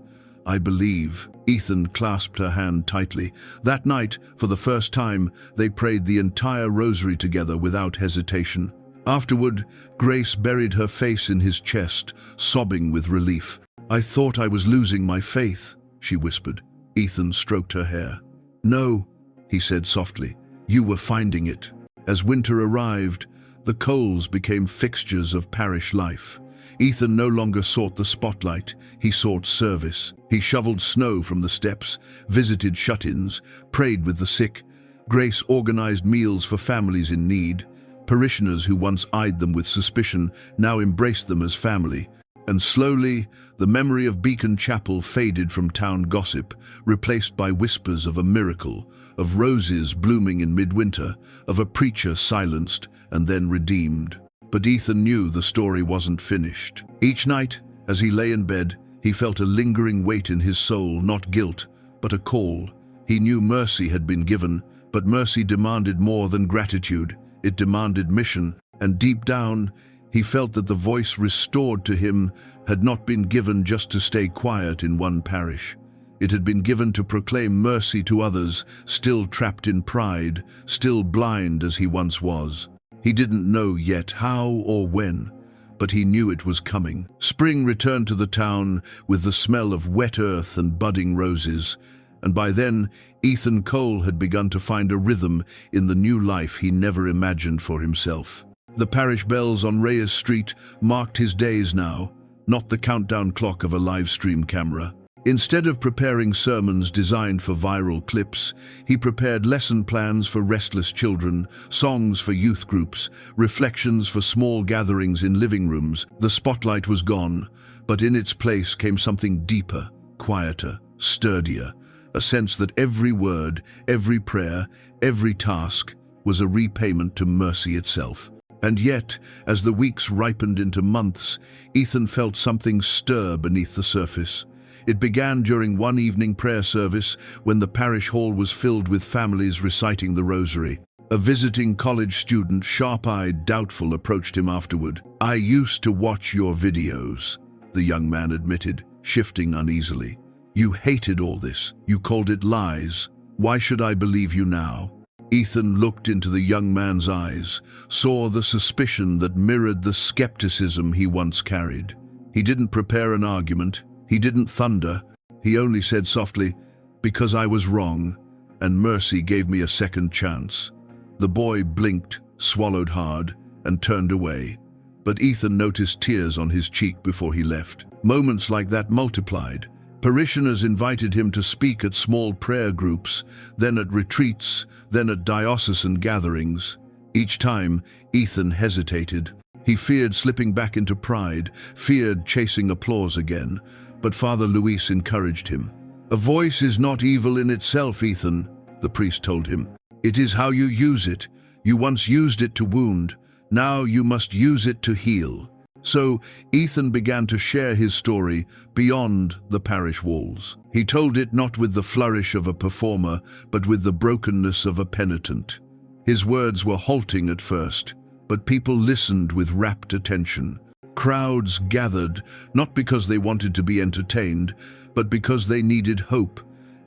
A: "I believe." Ethan clasped her hand tightly. That night, for the first time, they prayed the entire rosary together without hesitation. Afterward, Grace buried her face in his chest, sobbing with relief. "I thought I was losing my faith," she whispered. Ethan stroked her hair. "No," he said softly, "you were finding it." As winter arrived, the Coles became fixtures of parish life. Ethan no longer sought the spotlight, he sought service. He shoveled snow from the steps, visited shut-ins, prayed with the sick. Grace organized meals for families in need. Parishioners who once eyed them with suspicion now embraced them as family. And slowly, the memory of Beacon Chapel faded from town gossip, replaced by whispers of a miracle, of roses blooming in midwinter, of a preacher silenced and then redeemed. But Ethan knew the story wasn't finished. Each night, as he lay in bed, he felt a lingering weight in his soul, not guilt, but a call. He knew mercy had been given, but mercy demanded more than gratitude. It demanded mission, and deep down, he felt that the voice restored to him had not been given just to stay quiet in one parish. It had been given to proclaim mercy to others, still trapped in pride, still blind as he once was. He didn't know yet how or when, but he knew it was coming. Spring returned to the town with the smell of wet earth and budding roses, and by then, Ethan Cole had begun to find a rhythm in the new life he never imagined for himself. The parish bells on Reyes Street marked his days now, not the countdown clock of a live stream camera. Instead of preparing sermons designed for viral clips, he prepared lesson plans for restless children, songs for youth groups, reflections for small gatherings in living rooms. The spotlight was gone, but in its place came something deeper, quieter, sturdier, a sense that every word, every prayer, every task was a repayment to mercy itself. And yet, as the weeks ripened into months, Ethan felt something stir beneath the surface. It began during one evening prayer service when the parish hall was filled with families reciting the rosary. A visiting college student, sharp-eyed, doubtful, approached him afterward. "I used to watch your videos," the young man admitted, shifting uneasily. You hated all this. You called it lies. Why should I believe you now?" Ethan looked into the young man's eyes, saw the suspicion that mirrored the skepticism he once carried. He didn't prepare an argument. He didn't thunder. He only said softly, "Because I was wrong, and mercy gave me a second chance." The boy blinked, swallowed hard, and turned away. But Ethan noticed tears on his cheek before he left. Moments like that multiplied. Parishioners invited him to speak at small prayer groups, then at retreats, then at diocesan gatherings. Each time, Ethan hesitated. He feared slipping back into pride, feared chasing applause again. But Father Luis encouraged him. "A voice is not evil in itself, Ethan," the priest told him. "It is how you use it. You once used it to wound. Now you must use it to heal." So Ethan began to share his story beyond the parish walls. He told it not with the flourish of a performer, but with the brokenness of a penitent. His words were halting at first, but people listened with rapt attention. Crowds gathered, not because they wanted to be entertained, but because they needed hope.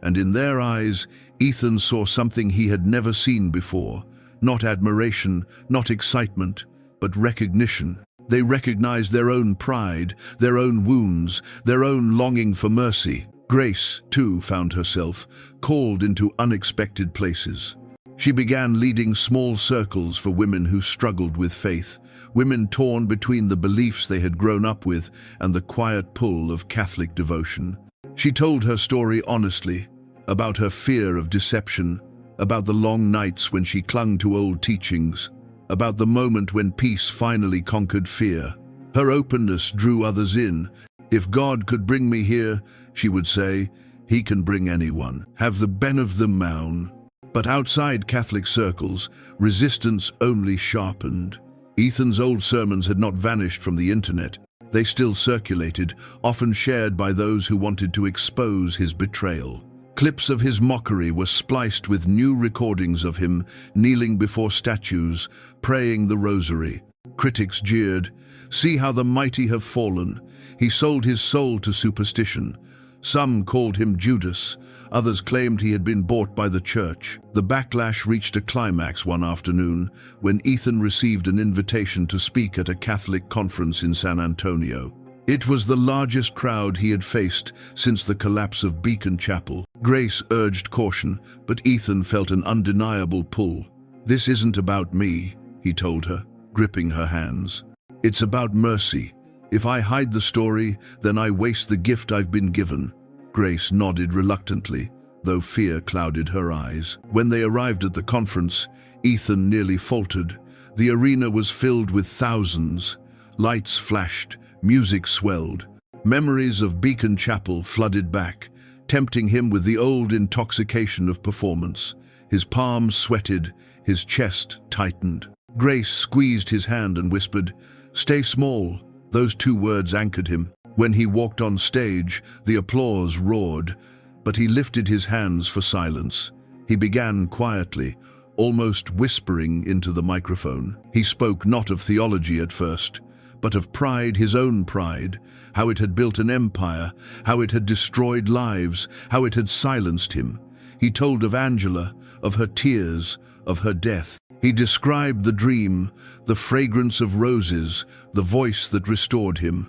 A: And in their eyes, Ethan saw something he had never seen before. Not admiration, not excitement, but recognition. They recognized their own pride, their own wounds, their own longing for mercy. Grace, too, found herself called into unexpected places. She began leading small circles for women who struggled with faith, women torn between the beliefs they had grown up with and the quiet pull of Catholic devotion. She told her story honestly, about her fear of deception, about the long nights when she clung to old teachings, about the moment when peace finally conquered fear. Her openness drew others in. "If God could bring me here," she would say, "He can bring anyone. Have the ben of the mown." But outside Catholic circles, resistance only sharpened. Ethan's old sermons had not vanished from the internet. They still circulated, often shared by those who wanted to expose his betrayal. Clips of his mockery were spliced with new recordings of him kneeling before statues, praying the rosary. Critics jeered, "See how the mighty have fallen. He sold his soul to superstition." Some called him Judas, others claimed he had been bought by the church. The backlash reached a climax one afternoon when Ethan received an invitation to speak at a Catholic conference in San Antonio. It was the largest crowd he had faced since the collapse of Beacon Chapel. Grace urged caution, but Ethan felt an undeniable pull. "This isn't about me," he told her, gripping her hands. "It's about mercy. If I hide the story, then I waste the gift I've been given." Grace nodded reluctantly, though fear clouded her eyes. When they arrived at the conference, Ethan nearly faltered. The arena was filled with thousands. Lights flashed, music swelled. Memories of Beacon Chapel flooded back, tempting him with the old intoxication of performance. His palms sweated, his chest tightened. Grace squeezed his hand and whispered, "Stay small." Those two words anchored him. When he walked on stage, the applause roared, but he lifted his hands for silence. He began quietly, almost whispering into the microphone. He spoke not of theology at first, but of pride, his own pride, how it had built an empire, how it had destroyed lives, how it had silenced him. He told of Angela, of her tears, of her death. He described the dream, the fragrance of roses, the voice that restored him.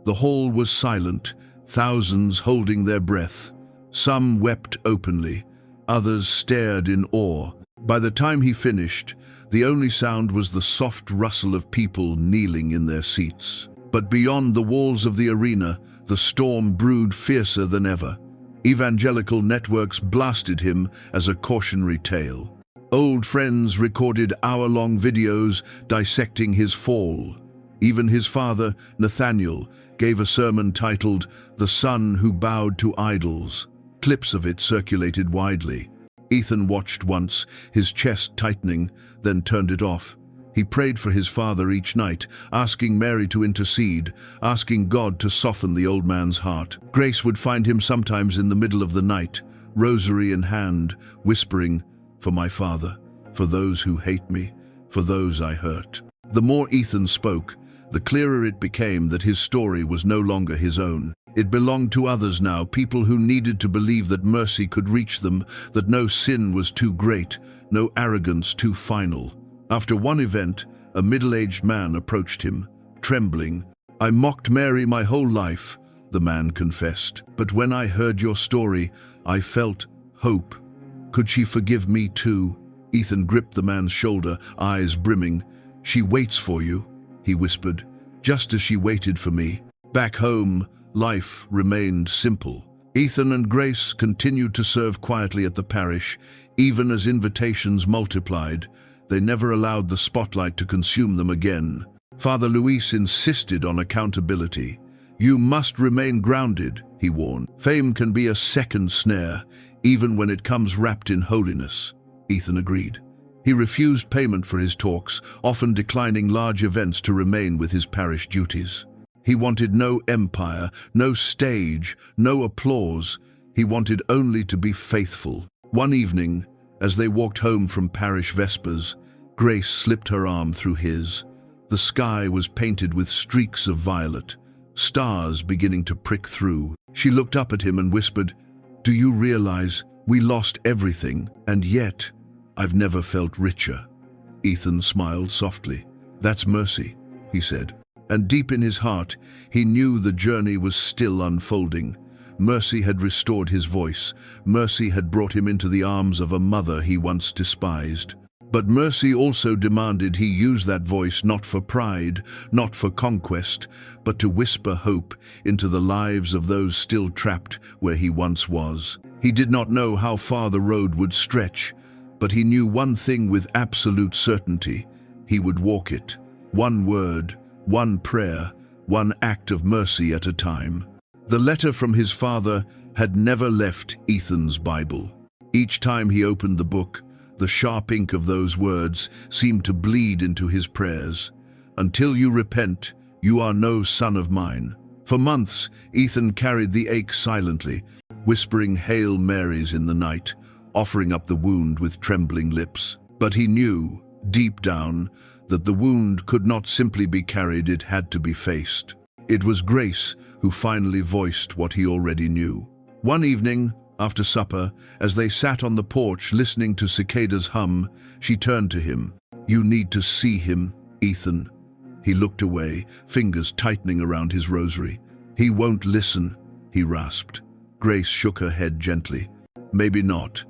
A: The hall was silent, thousands holding their breath. Some wept openly, others stared in awe. By the time he finished, the only sound was the soft rustle of people kneeling in their seats. But beyond the walls of the arena, the storm brewed fiercer than ever. Evangelical networks blasted him as a cautionary tale. Old friends recorded hour-long videos dissecting his fall. Even his father, Nathaniel, gave a sermon titled "The Son Who Bowed to Idols." Clips of it circulated widely. Ethan watched once, his chest tightening, then turned it off. He prayed for his father each night, asking Mary to intercede, asking God to soften the old man's heart. Grace would find him sometimes in the middle of the night, rosary in hand, whispering, "For my father, for those who hate me, for those I hurt." The more Ethan spoke, the clearer it became that his story was no longer his own. It belonged to others now, people who needed to believe that mercy could reach them, that no sin was too great, no arrogance too final. After one event, a middle-aged man approached him, trembling. "I mocked Mary my whole life," the man confessed. "But when I heard your story, I felt hope. Could she forgive me too?" Ethan gripped the man's shoulder, eyes brimming. "She waits for you," he whispered, "just as she waited for me." Back home, life remained simple. Ethan and Grace continued to serve quietly at the parish, even as invitations multiplied. They never allowed the spotlight to consume them again. Father Luis insisted on accountability. "You must remain grounded," he warned. "Fame can be a second snare, even when it comes wrapped in holiness." Ethan agreed. He refused payment for his talks, often declining large events to remain with his parish duties. He wanted no empire, no stage, no applause. He wanted only to be faithful. One evening, as they walked home from parish vespers, Grace slipped her arm through his. The sky was painted with streaks of violet, stars beginning to prick through. She looked up at him and whispered, "Do you realize we lost everything, and yet I've never felt richer?" Ethan smiled softly. "That's mercy," he said. And deep in his heart, he knew the journey was still unfolding. Mercy had restored his voice. Mercy had brought him into the arms of a mother he once despised. But mercy also demanded he use that voice not for pride, not for conquest, but to whisper hope into the lives of those still trapped where he once was. He did not know how far the road would stretch, but he knew one thing with absolute certainty. He would walk it. One word, one prayer, one act of mercy at a time. The letter from his father had never left Ethan's Bible. Each time he opened the book, the sharp ink of those words seemed to bleed into his prayers. "Until you repent, you are no son of mine." For months, Ethan carried the ache silently, whispering Hail Marys in the night, offering up the wound with trembling lips. But he knew, deep down, that the wound could not simply be carried, it had to be faced. It was Grace who finally voiced what he already knew. One evening, after supper, as they sat on the porch listening to cicadas hum, she turned to him. "You need to see him, Ethan." He looked away, fingers tightening around his rosary. "He won't listen," he rasped. Grace shook her head gently. "Maybe not.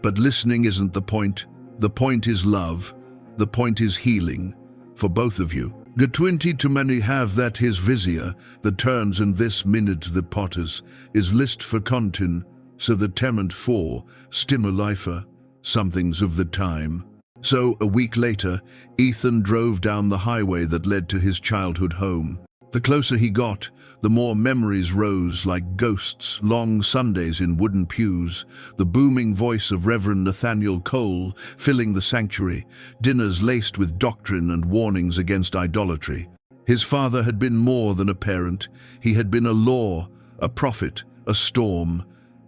A: But listening isn't the point. The point is love. The point is healing. For both of you. The 20 too many have that his vizier, that turns in this minute the potters, is list for contin, so the temment for, stimulifer, somethings of the time." So, a week later, Ethan drove down the highway that led to his childhood home. The closer he got, the more memories rose like ghosts, long Sundays in wooden pews, the booming voice of Reverend Nathaniel Cole filling the sanctuary, dinners laced with doctrine and warnings against idolatry. His father had been more than a parent. He had been a law, a prophet, a storm.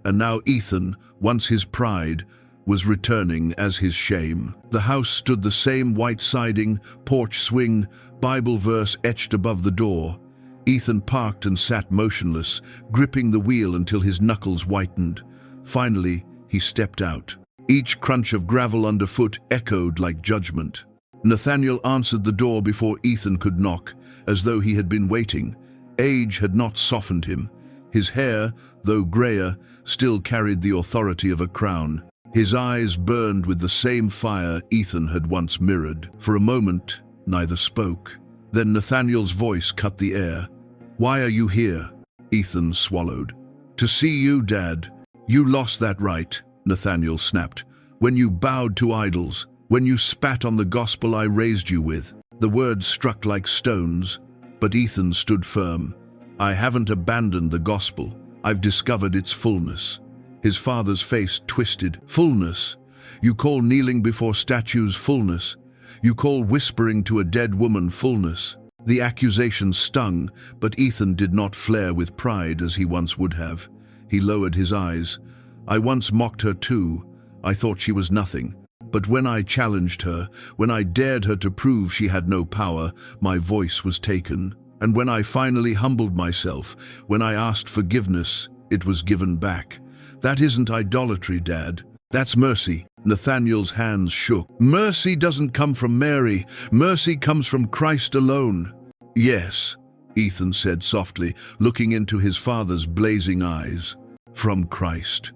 A: And now Ethan, once his pride, was returning as his shame. The house stood the same white siding, porch swing, Bible verse etched above the door. Ethan parked and sat motionless, gripping the wheel until his knuckles whitened. Finally, he stepped out. Each crunch of gravel underfoot echoed like judgment. Nathaniel answered the door before Ethan could knock, as though he had been waiting. Age had not softened him. His hair, though grayer, still carried the authority of a crown. His eyes burned with the same fire Ethan had once mirrored. For a moment, neither spoke. Then Nathaniel's voice cut the air. "Why are you here?" Ethan swallowed. "To see you, Dad." "You lost that right," Nathaniel snapped, "when you bowed to idols, when you spat on the gospel I raised you with." The words struck like stones, but Ethan stood firm. "I haven't abandoned the gospel. I've discovered its fullness." His father's face twisted. "Fullness? You call kneeling before statues fullness? You call whispering to a dead woman fullness?" The accusation stung, but Ethan did not flare with pride as he once would have. He lowered his eyes. "I once mocked her too. I thought she was nothing. But when I challenged her, when I dared her to prove she had no power, my voice was taken. And when I finally humbled myself, when I asked forgiveness, it was given back. That isn't idolatry, Dad. That's mercy." Nathaniel's hands shook. "Mercy doesn't come from Mary. Mercy comes from Christ alone." "Yes," Ethan said softly, looking into his father's blazing eyes. "From Christ.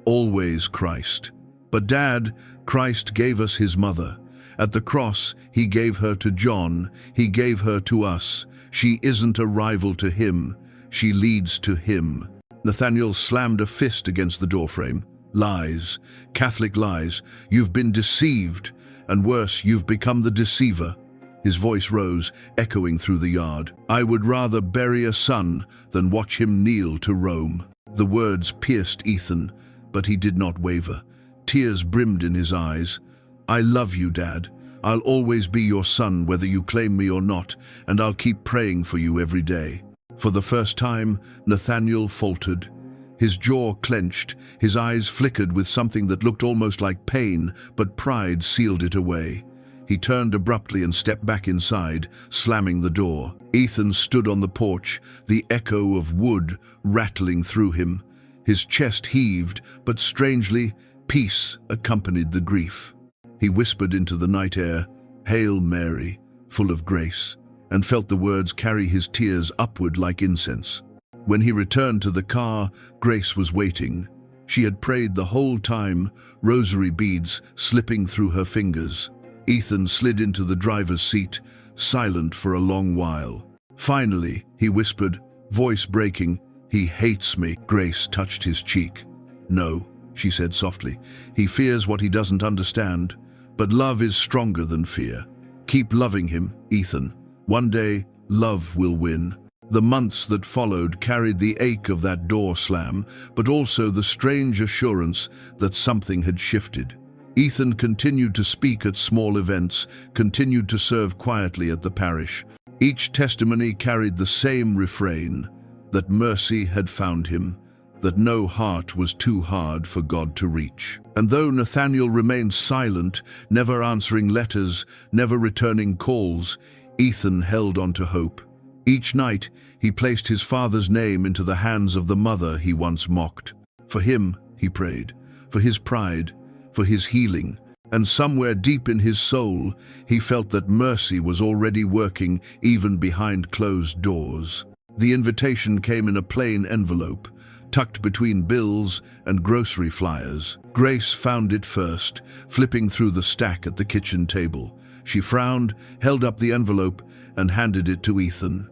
A: Always Christ. But Dad, Christ gave us his mother. At the cross, he gave her to John. He gave her to us. She isn't a rival to him. She leads to him." Nathaniel slammed a fist against the doorframe. "Lies. Catholic lies. You've been deceived. And worse, you've become the deceiver." His voice rose, echoing through the yard. "I would rather bury a son than watch him kneel to Rome." The words pierced Ethan, but he did not waver. Tears brimmed in his eyes. "I love you, Dad. I'll always be your son, whether you claim me or not, and I'll keep praying for you every day." For the first time, Nathaniel faltered. His jaw clenched, his eyes flickered with something that looked almost like pain, but pride sealed it away. He turned abruptly and stepped back inside, slamming the door. Ethan stood on the porch, the echo of wood rattling through him. His chest heaved, but strangely, peace accompanied the grief. He whispered into the night air, "Hail Mary, full of grace," and felt the words carry his tears upward like incense. When he returned to the car, Grace was waiting. She had prayed the whole time, rosary beads slipping through her fingers. Ethan slid into the driver's seat, silent for a long while. Finally, he whispered, voice breaking, "He hates me." Grace touched his cheek. "No," she said softly. "He fears what he doesn't understand. But love is stronger than fear. Keep loving him, Ethan. One day, love will win." The months that followed carried the ache of that door slam, but also the strange assurance that something had shifted. Ethan continued to speak at small events, continued to serve quietly at the parish. Each testimony carried the same refrain, that mercy had found him, that no heart was too hard for God to reach. And though Nathaniel remained silent, never answering letters, never returning calls, Ethan held on to hope. Each night, he placed his father's name into the hands of the mother he once mocked. For him, he prayed, for his pride, for his healing, and somewhere deep in his soul, he felt that mercy was already working even behind closed doors. The invitation came in a plain envelope, tucked between bills and grocery flyers. Grace found it first, flipping through the stack at the kitchen table. She frowned, held up the envelope, and handed it to Ethan.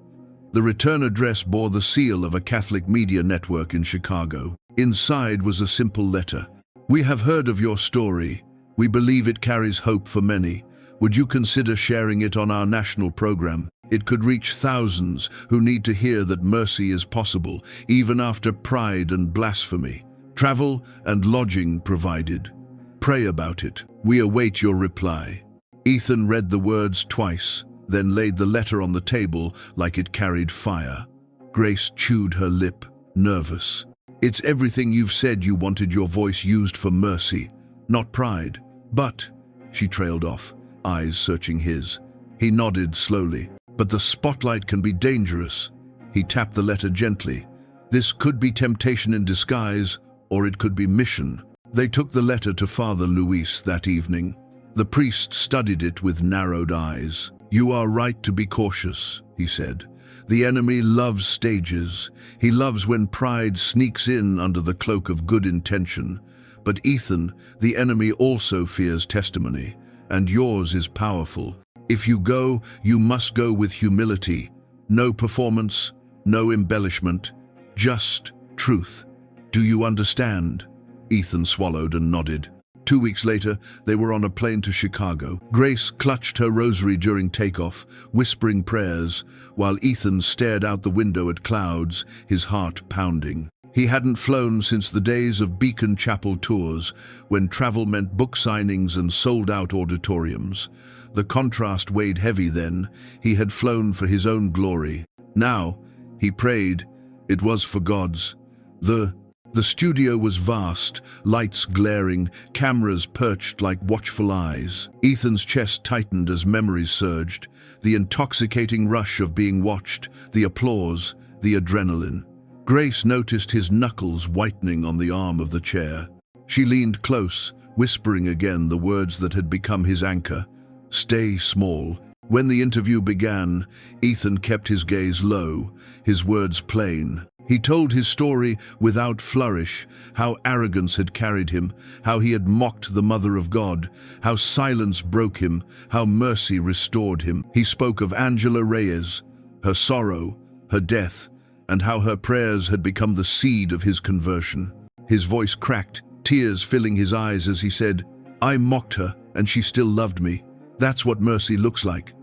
A: The return address bore the seal of a Catholic media network in Chicago. Inside was a simple letter. "We have heard of your story. We believe it carries hope for many. Would you consider sharing it on our national program? It could reach thousands who need to hear that mercy is possible, even after pride and blasphemy. Travel and lodging provided. Pray about it. We await your reply." Ethan read the words twice, then laid the letter on the table like it carried fire. Grace chewed her lip, nervous. "It's everything you've said. You wanted your voice used for mercy, not pride. But," she trailed off, eyes searching his. He nodded slowly. "But the spotlight can be dangerous." He tapped the letter gently. "This could be temptation in disguise, or it could be mission." They took the letter to Father Luis that evening. The priest studied it with narrowed eyes. "You are right to be cautious," he said. "The enemy loves stages. He loves when pride sneaks in under the cloak of good intention. But Ethan, the enemy also fears testimony, and yours is powerful. If you go, you must go with humility. No performance, no embellishment, just truth. Do you understand?" Ethan swallowed and nodded. 2 weeks later, they were on a plane to Chicago. Grace clutched her rosary during takeoff, whispering prayers, while Ethan stared out the window at clouds, his heart pounding. He hadn't flown since the days of Beacon Chapel tours, when travel meant book signings and sold-out auditoriums. The contrast weighed heavy then. He had flown for his own glory. Now, he prayed, it was for God's. The The studio was vast, lights glaring, cameras perched like watchful eyes. Ethan's chest tightened as memories surged, the intoxicating rush of being watched, the applause, the adrenaline. Grace noticed his knuckles whitening on the arm of the chair. She leaned close, whispering again the words that had become his anchor. "Stay small." When the interview began, Ethan kept his gaze low, his words plain. He told his story without flourish, how arrogance had carried him, how he had mocked the Mother of God, how silence broke him, how mercy restored him. He spoke of Angela Reyes, her sorrow, her death, and how her prayers had become the seed of his conversion. His voice cracked, tears filling his eyes as he said, "I mocked her, and she still loved me. That's what mercy looks like."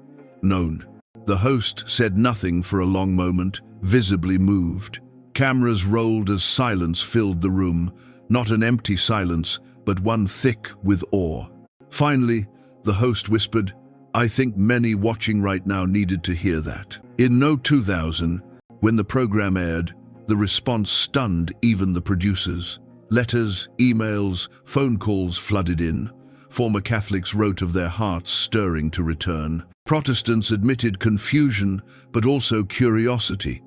A: Known. The host said nothing for a long moment, visibly moved. Cameras rolled as silence filled the room, not an empty silence, but one thick with awe. Finally, the host whispered, "I think many watching right now needed to hear that." In No 2000, when the program aired, the response stunned even the producers. Letters, emails, phone calls flooded in. Former Catholics wrote of their hearts stirring to return. Protestants admitted confusion, but also curiosity.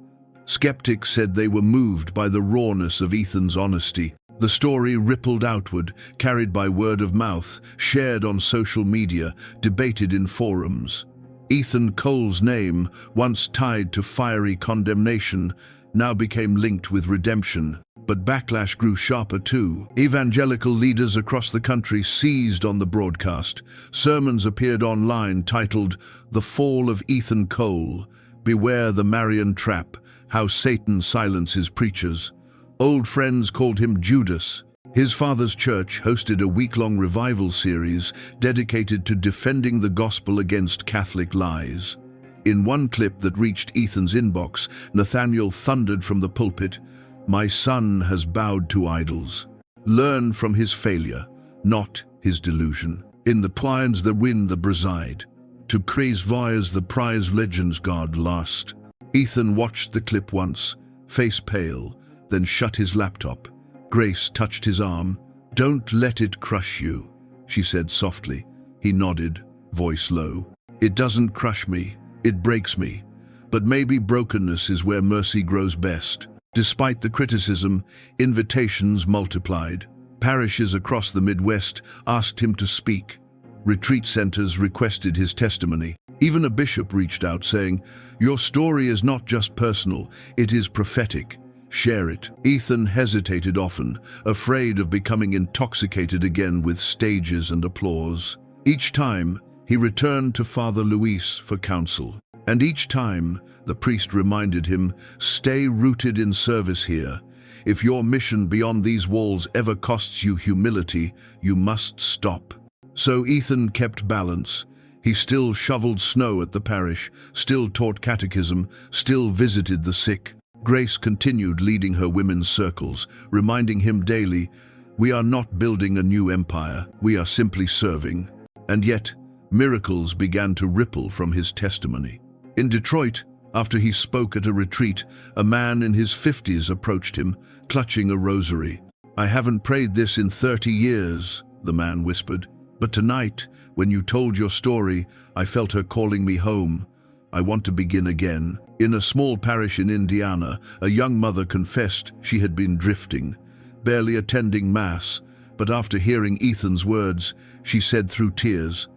A: Skeptics said they were moved by the rawness of Ethan's honesty. The story rippled outward, carried by word of mouth, shared on social media, debated in forums. Ethan Cole's name, once tied to fiery condemnation, now became linked with redemption. But backlash grew sharper too. Evangelical leaders across the country seized on the broadcast. Sermons appeared online titled, "The Fall of Ethan Cole," "Beware the Marian Trap," "How Satan Silences Preachers." Old friends called him Judas. His father's church hosted a week-long revival series dedicated to defending the gospel against Catholic lies. In one clip that reached Ethan's inbox, Nathaniel thundered from the pulpit, "My son has bowed to idols. Learn from his failure, not his delusion. In the plans that win the preside. To praise voirs the prize legends God lost." Ethan watched the clip once, face pale, then shut his laptop. Grace touched his arm. "Don't let it crush you," she said softly. He nodded, voice low. "It doesn't crush me, it breaks me. But maybe brokenness is where mercy grows best." Despite the criticism, invitations multiplied. Parishes across the Midwest asked him to speak. Retreat centers requested his testimony. Even a bishop reached out saying, "Your story is not just personal, it is prophetic. Share it." Ethan hesitated often, afraid of becoming intoxicated again with stages and applause. Each time, he returned to Father Luis for counsel. And each time, the priest reminded him, "Stay rooted in service here. If your mission beyond these walls ever costs you humility, you must stop." So Ethan kept balance. He still shoveled snow at the parish, still taught catechism, still visited the sick. Grace continued leading her women's circles, reminding him daily, "We are not building a new empire, we are simply serving." And yet, miracles began to ripple from his testimony. In Detroit, after he spoke at a retreat, a man in his 50s approached him, clutching a rosary. "I haven't prayed this in 30 years, the man whispered. "But tonight, when you told your story, I felt her calling me home. I want to begin again." In a small parish in Indiana, a young mother confessed she had been drifting, barely attending Mass, but after hearing Ethan's words, she said through tears,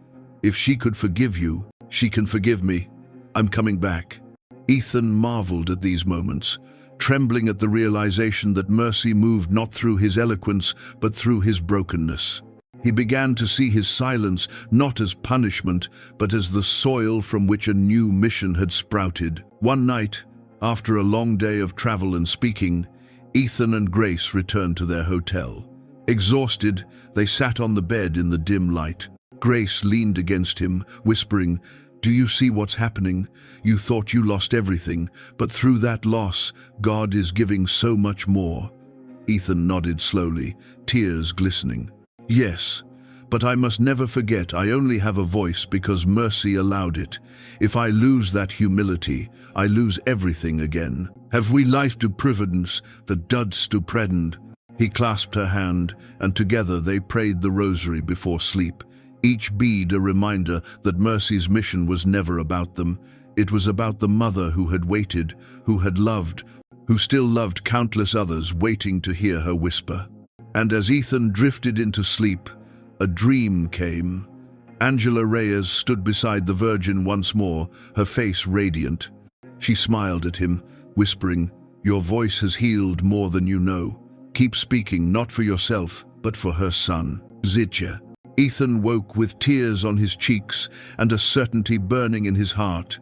A: "If she could forgive you, she can forgive me. I'm coming back." Ethan marveled at these moments, trembling at the realization that mercy moved not through his eloquence, but through his brokenness. He began to see his silence not as punishment, but as the soil from which a new mission had sprouted. One night, after a long day of travel and speaking, Ethan and Grace returned to their hotel. Exhausted, they sat on the bed in the dim light. Grace leaned against him, whispering, "Do you see what's happening? You thought you lost everything, but through that loss, God is giving so much more." Ethan nodded slowly, tears glistening. "Yes, but I must never forget I only have a voice because mercy allowed it. If I lose that humility, I lose everything again. Have we life to providence, the duds to predend?" He clasped her hand, and together they prayed the rosary before sleep, each bead a reminder that Mercy's mission was never about them. It was about the mother who had waited, who had loved, who still loved countless others waiting to hear her whisper. And as Ethan drifted into sleep, a dream came. Angela Reyes stood beside the Virgin once more, her face radiant. She smiled at him, whispering, "Your voice has healed more than you know. Keep speaking, not for yourself, but for her son, Zitja." Ethan woke with tears on his cheeks and a certainty burning in his heart.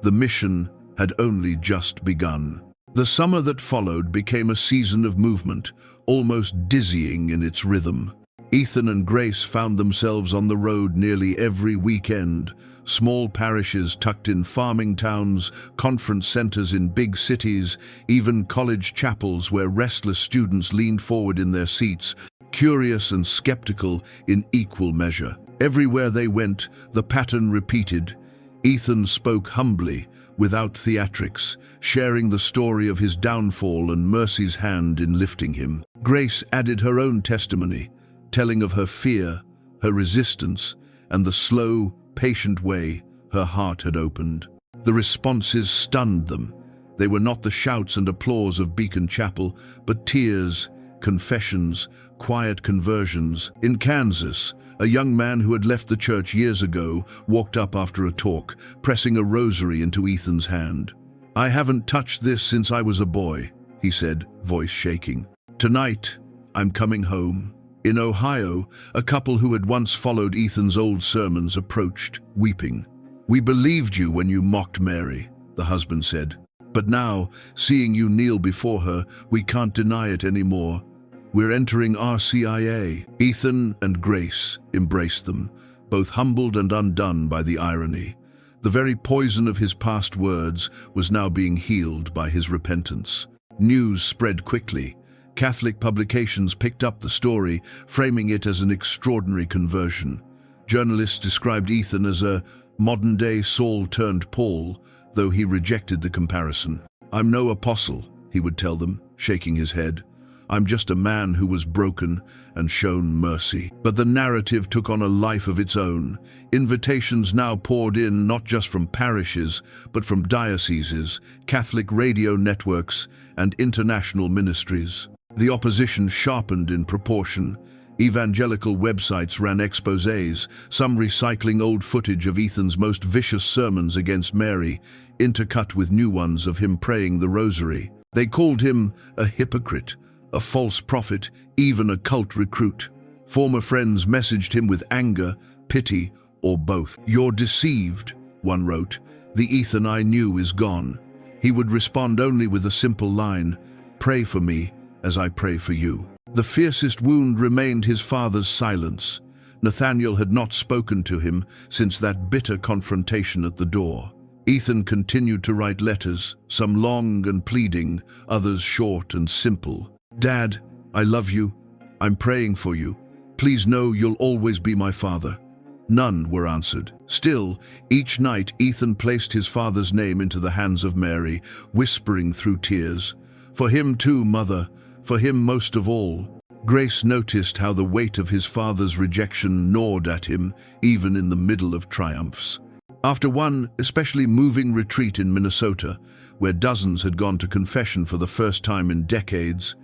A: The mission had only just begun. The summer that followed became a season of movement, almost dizzying in its rhythm. Ethan and Grace found themselves on the road nearly every weekend. Small parishes tucked in farming towns, conference centers in big cities, even college chapels where restless students leaned forward in their seats, curious and skeptical in equal measure. Everywhere they went, the pattern repeated. Ethan spoke humbly, without theatrics, sharing the story of his downfall and Mercy's hand in lifting him. Grace added her own testimony, telling of her fear, her resistance, and the slow, patient way her heart had opened. The responses stunned them. They were not the shouts and applause of Beacon Chapel, but tears, confessions, quiet conversions. In Kansas, a young man who had left the church years ago walked up after a talk, pressing a rosary into Ethan's hand. "I haven't touched this since I was a boy," he said, voice shaking. "Tonight, I'm coming home." In Ohio, a couple who had once followed Ethan's old sermons approached, weeping. "We believed you when you mocked Mary," the husband said. "But now, seeing you kneel before her, we can't deny it anymore. We're entering RCIA." Ethan and Grace embraced them, both humbled and undone by the irony. The very poison of his past words was now being healed by his repentance. News spread quickly. Catholic publications picked up the story, framing it as an extraordinary conversion. Journalists described Ethan as a modern-day Saul turned Paul, though he rejected the comparison. "I'm no apostle," he would tell them, shaking his head. "I'm just a man who was broken and shown mercy." But the narrative took on a life of its own. Invitations now poured in not just from parishes, but from dioceses, Catholic radio networks, and international ministries. The opposition sharpened in proportion. Evangelical websites ran exposés, some recycling old footage of Ethan's most vicious sermons against Mary, intercut with new ones of him praying the rosary. They called him a hypocrite, a false prophet, even a cult recruit. Former friends messaged him with anger, pity, or both. "You're deceived," one wrote. "The Ethan I knew is gone." He would respond only with a simple line, "Pray for me as I pray for you." The fiercest wound remained his father's silence. Nathaniel had not spoken to him since that bitter confrontation at the door. Ethan continued to write letters, some long and pleading, others short and simple. "Dad, I love you. I'm praying for you. Please know you'll always be my father." None were answered. Still, each night Ethan placed his father's name into the hands of Mary, whispering through tears, "For him too, Mother, for him most of all." Grace noticed how the weight of his father's rejection gnawed at him, even in the middle of triumphs. After one especially moving retreat in Minnesota, where dozens had gone to confession for the first time in decades,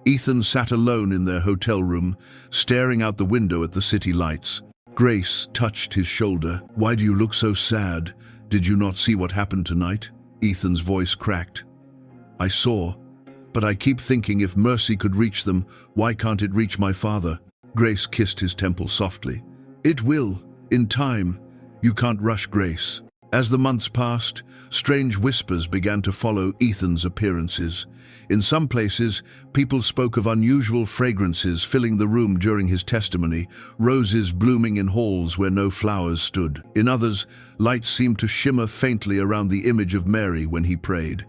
A: Ethan sat alone in their hotel room, staring out the window at the city lights. Grace touched his shoulder. "Why do you look so sad? Did you not see what happened tonight?" Ethan's voice cracked. "I saw, but I keep thinking if mercy could reach them, why can't it reach my father?" Grace kissed his temple softly. "It will, in time. You can't rush grace." As the months passed, strange whispers began to follow Ethan's appearances. In some places, people spoke of unusual fragrances filling the room during his testimony, roses blooming in halls where no flowers stood. In others, lights seemed to shimmer faintly around the image of Mary when he prayed.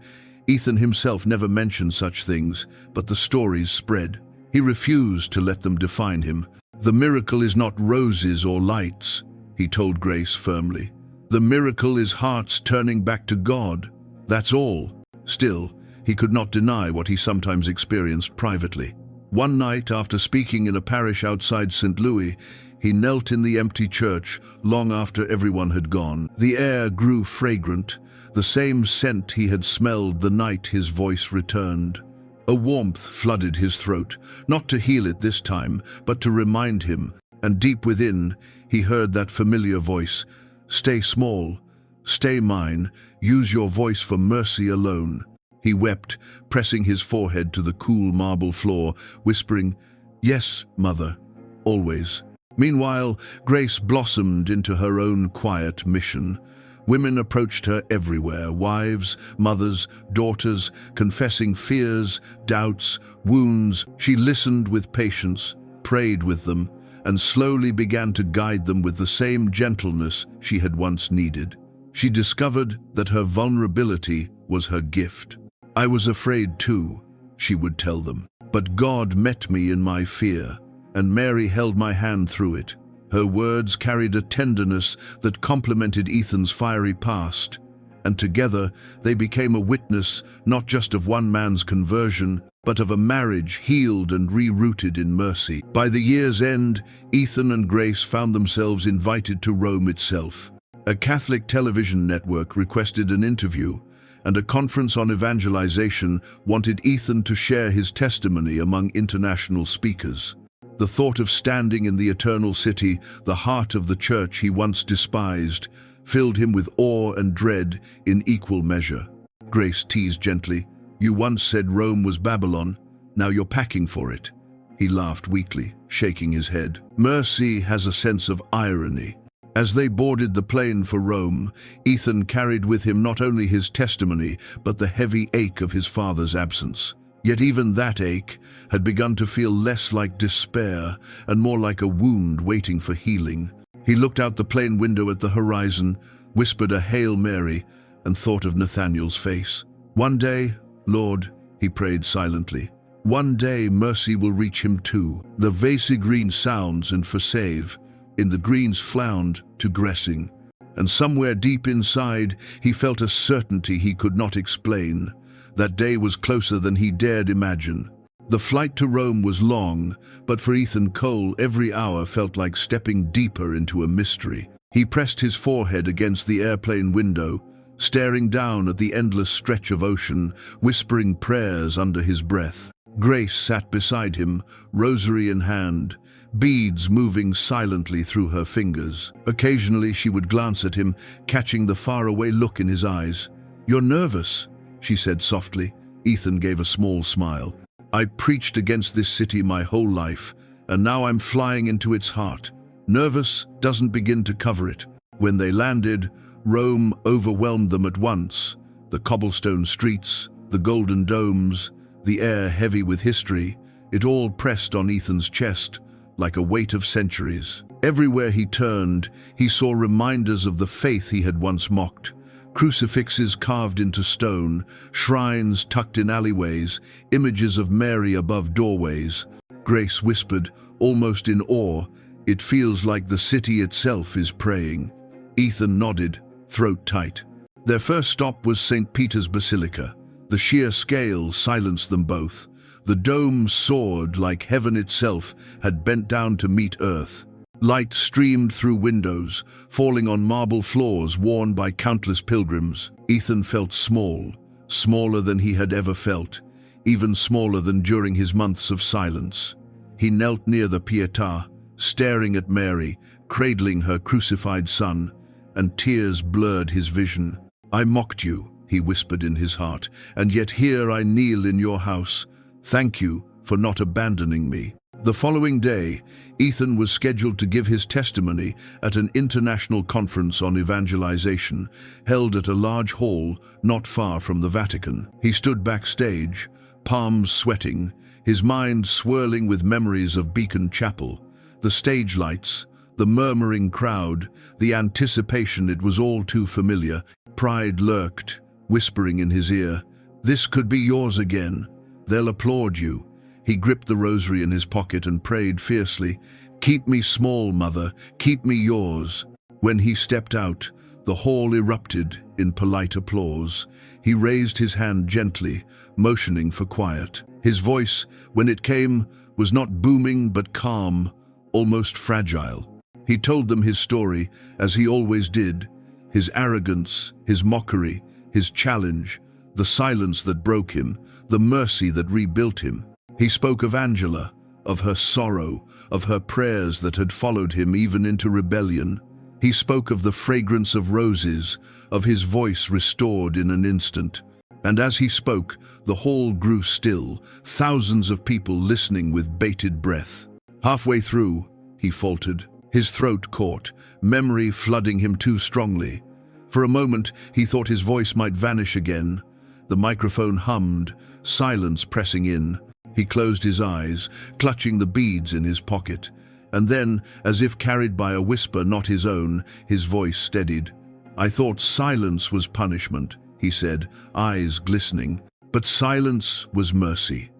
A: Ethan himself never mentioned such things, but the stories spread. He refused to let them define him. "The miracle is not roses or lights," he told Grace firmly. "The miracle is hearts turning back to God. That's all." Still, he could not deny what he sometimes experienced privately. One night, after speaking in a parish outside St. Louis, he knelt in the empty church long after everyone had gone. The air grew fragrant, the same scent he had smelled the night his voice returned. A warmth flooded his throat, not to heal it this time, but to remind him, and deep within, he heard that familiar voice, "Stay small, stay mine, use your voice for mercy alone." He wept, pressing his forehead to the cool marble floor, whispering, "Yes, Mother, always." Meanwhile, Grace blossomed into her own quiet mission. Women approached her everywhere, wives, mothers, daughters, confessing fears, doubts, wounds. She listened with patience, prayed with them, and slowly began to guide them with the same gentleness she had once needed. She discovered that her vulnerability was her gift. "I was afraid too," she would tell them, "but God met me in my fear, and Mary held my hand through it." Her words carried a tenderness that complemented Ethan's fiery past, and together they became a witness not just of one man's conversion, but of a marriage healed and rerouted in mercy. By the year's end, Ethan and Grace found themselves invited to Rome itself. A Catholic television network requested an interview, and a conference on evangelization wanted Ethan to share his testimony among international speakers. The thought of standing in the eternal city, the heart of the church he once despised, filled him with awe and dread in equal measure. Grace teased gently, "You once said Rome was Babylon, now you're packing for it." He laughed weakly, shaking his head. Mercy has a sense of irony. As they boarded the plane for Rome, Ethan carried with him not only his testimony, but the heavy ache of his father's absence. Yet even that ache had begun to feel less like despair and more like a wound waiting for healing. He looked out the plane window at the horizon, whispered a Hail Mary, and thought of Nathanael's face. "One day, Lord," he prayed silently, "one day mercy will reach him too." The Vesi green sounds and forsave, in the greens flound to gressing, and somewhere deep inside he felt a certainty he could not explain. That day was closer than he dared imagine. The flight to Rome was long, but for Ethan Cole every hour felt like stepping deeper into a mystery. He pressed his forehead against the airplane window, staring down at the endless stretch of ocean, whispering prayers under his breath. Grace sat beside him, rosary in hand, beads moving silently through her fingers. Occasionally she would glance at him, catching the faraway look in his eyes. "You're nervous," she said softly. Ethan gave a small smile. "I preached against this city my whole life, and now I'm flying into its heart. Nervous doesn't begin to cover it." When they landed, Rome overwhelmed them at once. The cobblestone streets, the golden domes, the air heavy with history, it all pressed on Ethan's chest like a weight of centuries. Everywhere he turned, he saw reminders of the faith he had once mocked. Crucifixes carved into stone, shrines tucked in alleyways, images of Mary above doorways. Grace whispered, almost in awe, "It feels like the city itself is praying." Ethan nodded, throat tight. Their first stop was St. Peter's Basilica. The sheer scale silenced them both. The dome soared like heaven itself had bent down to meet earth. Light streamed through windows, falling on marble floors worn by countless pilgrims. Ethan felt small, smaller than he had ever felt, even smaller than during his months of silence. He knelt near the Pietà, staring at Mary, cradling her crucified son, and tears blurred his vision. "I mocked you," he whispered in his heart, "and yet here I kneel in your house. Thank you for not abandoning me." The following day, Ethan was scheduled to give his testimony at an international conference on evangelization, held at a large hall not far from the Vatican. He stood backstage, palms sweating, his mind swirling with memories of Beacon Chapel. The stage lights, the murmuring crowd, the anticipation, it was all too familiar. Pride lurked, whispering in his ear, "This could be yours again. They'll applaud you." He gripped the rosary in his pocket and prayed fiercely, "Keep me small, Mother, keep me yours." When he stepped out, the hall erupted in polite applause. He raised his hand gently, motioning for quiet. His voice, when it came, was not booming but calm, almost fragile. He told them his story, as he always did, his arrogance, his mockery, his challenge, the silence that broke him, the mercy that rebuilt him. He spoke of Angela, of her sorrow, of her prayers that had followed him even into rebellion. He spoke of the fragrance of roses, of his voice restored in an instant. And as he spoke, the hall grew still, thousands of people listening with bated breath. Halfway through, he faltered, his throat caught, memory flooding him too strongly. For a moment, he thought his voice might vanish again. The microphone hummed, silence pressing in. He closed his eyes, clutching the beads in his pocket. And then, as if carried by a whisper not his own, his voice steadied. "I thought silence was punishment," he said, eyes glistening. "But silence was mercy.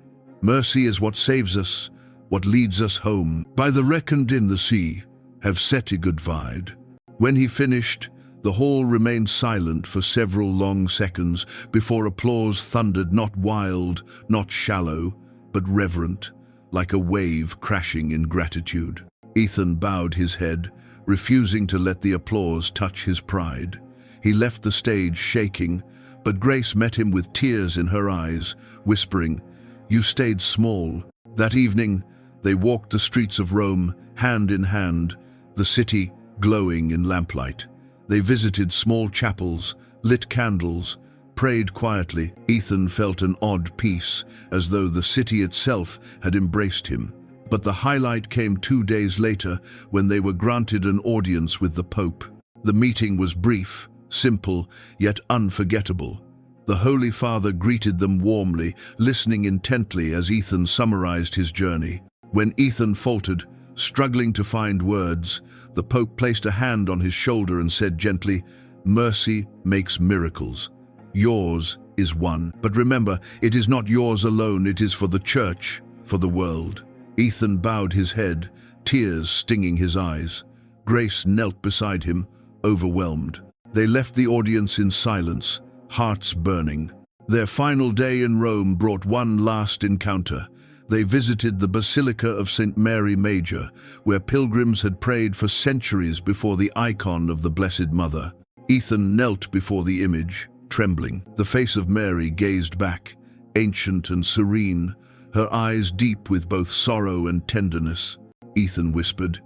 A: Mercy is what saves us, what leads us home. By the reckoned in the sea, have seti goodvide." When he finished, the hall remained silent for several long seconds before applause thundered, not wild, not shallow, but reverent, like a wave crashing in gratitude. Ethan bowed his head, refusing to let the applause touch his pride. He left the stage shaking, but Grace met him with tears in her eyes, whispering, "You stayed small." That evening, they walked the streets of Rome, hand in hand, the city glowing in lamplight. They visited small chapels, lit candles, prayed quietly. Ethan felt an odd peace, as though the city itself had embraced him. But the highlight came 2 days later, when they were granted an audience with the Pope. The meeting was brief, simple, yet unforgettable. The Holy Father greeted them warmly, listening intently as Ethan summarized his journey. When Ethan faltered, struggling to find words, the Pope placed a hand on his shoulder and said gently, "Mercy makes miracles. Yours is one. But remember, it is not yours alone, it is for the Church, for the world." Ethan bowed his head, tears stinging his eyes. Grace knelt beside him, overwhelmed. They left the audience in silence, hearts burning. Their final day in Rome brought one last encounter. They visited the Basilica of St. Mary Major, where pilgrims had prayed for centuries before the icon of the Blessed Mother. Ethan knelt before the image, trembling. The face of Mary gazed back, ancient and serene, her eyes deep with both sorrow and tenderness. Ethan whispered,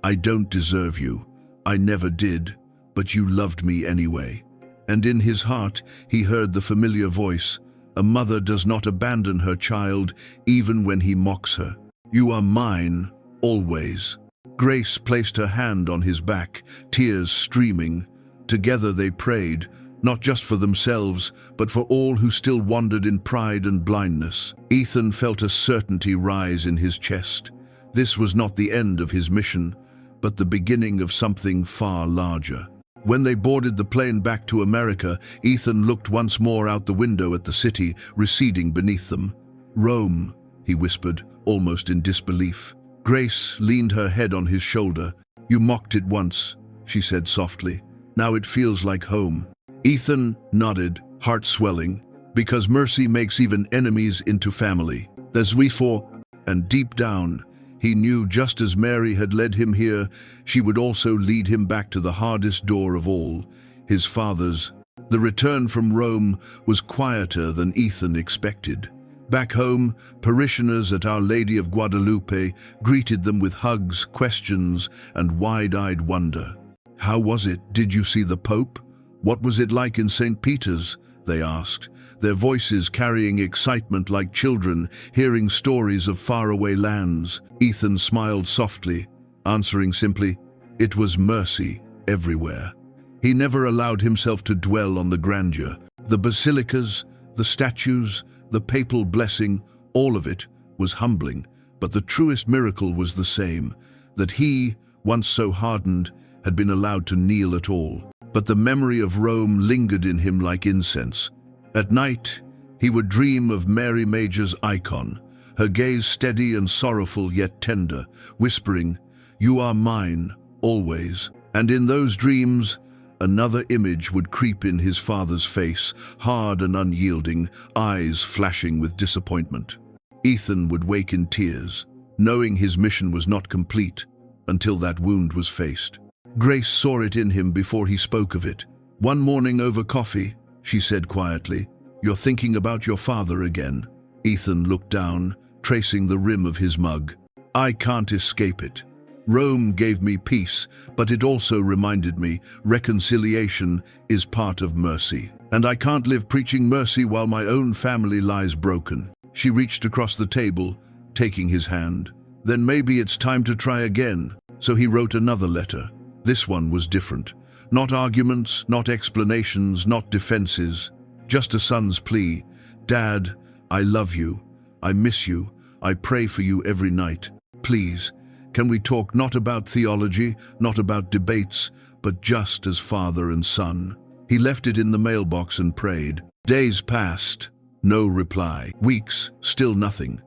A: "I don't deserve you. I never did, but you loved me anyway." And in his heart, he heard the familiar voice, "A mother does not abandon her child, even when he mocks her. You are mine, always." Grace placed her hand on his back, tears streaming. Together they prayed, not just for themselves, but for all who still wandered in pride and blindness. Ethan felt a certainty rise in his chest. This was not the end of his mission, but the beginning of something far larger. When they boarded the plane back to America, Ethan looked once more out the window at the city receding beneath them. "Rome," he whispered, almost in disbelief. Grace leaned her head on his shoulder. "You mocked it once," she said softly. "Now it feels like home." Ethan nodded, heart swelling, because mercy makes even enemies into family. There's we for, and deep down, he knew just as Mary had led him here, she would also lead him back to the hardest door of all, his father's. The return from Rome was quieter than Ethan expected. Back home, parishioners at Our Lady of Guadalupe greeted them with hugs, questions, and wide-eyed wonder. "How was it? Did you see the Pope? What was it like in St. Peter's?" they asked, their voices carrying excitement like children hearing stories of faraway lands. Ethan smiled softly, answering simply, "It was mercy everywhere." He never allowed himself to dwell on the grandeur. The basilicas, the statues, the papal blessing, all of it was humbling, but the truest miracle was the same, that he, once so hardened, had been allowed to kneel at all. But the memory of Rome lingered in him like incense. At night, he would dream of Mary Major's icon, her gaze steady and sorrowful yet tender, whispering, "You are mine, always." And in those dreams, another image would creep in his father's face, hard and unyielding, eyes flashing with disappointment. Ethan would wake in tears, knowing his mission was not complete until that wound was faced. Grace saw it in him before he spoke of it. "One morning over coffee," she said quietly, "you're thinking about your father again." Ethan looked down, tracing the rim of his mug. "I can't escape it. Rome gave me peace, but it also reminded me reconciliation is part of mercy. And I can't live preaching mercy while my own family lies broken." She reached across the table, taking his hand. "Then maybe it's time to try again." So he wrote another letter. This one was different. Not arguments, not explanations, not defenses. Just a son's plea. "Dad, I love you. I miss you. I pray for you every night. Please, can we talk not about theology, not about debates, but just as father and son?" He left it in the mailbox and prayed. Days passed. No reply. Weeks, still nothing.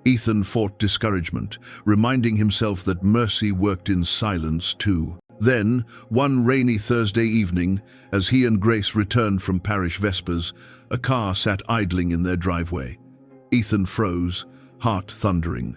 A: Ethan fought discouragement, reminding himself that mercy worked in silence too. Then, one rainy Thursday evening, as he and Grace returned from parish vespers, a car sat idling in their driveway. Ethan froze, heart thundering.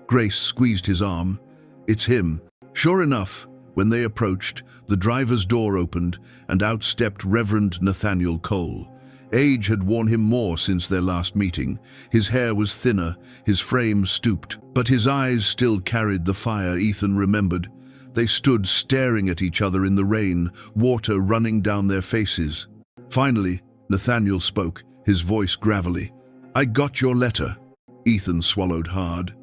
A: Grace squeezed his arm. "It's him." Sure enough, when they approached, the driver's door opened and out stepped Reverend Nathaniel Cole. Age had worn him more since their last meeting. His hair was thinner, his frame stooped, but his eyes still carried the fire Ethan remembered. They stood staring at each other in the rain, water running down their faces. Finally, Nathaniel spoke, his voice gravelly. "I got your letter." Ethan swallowed hard.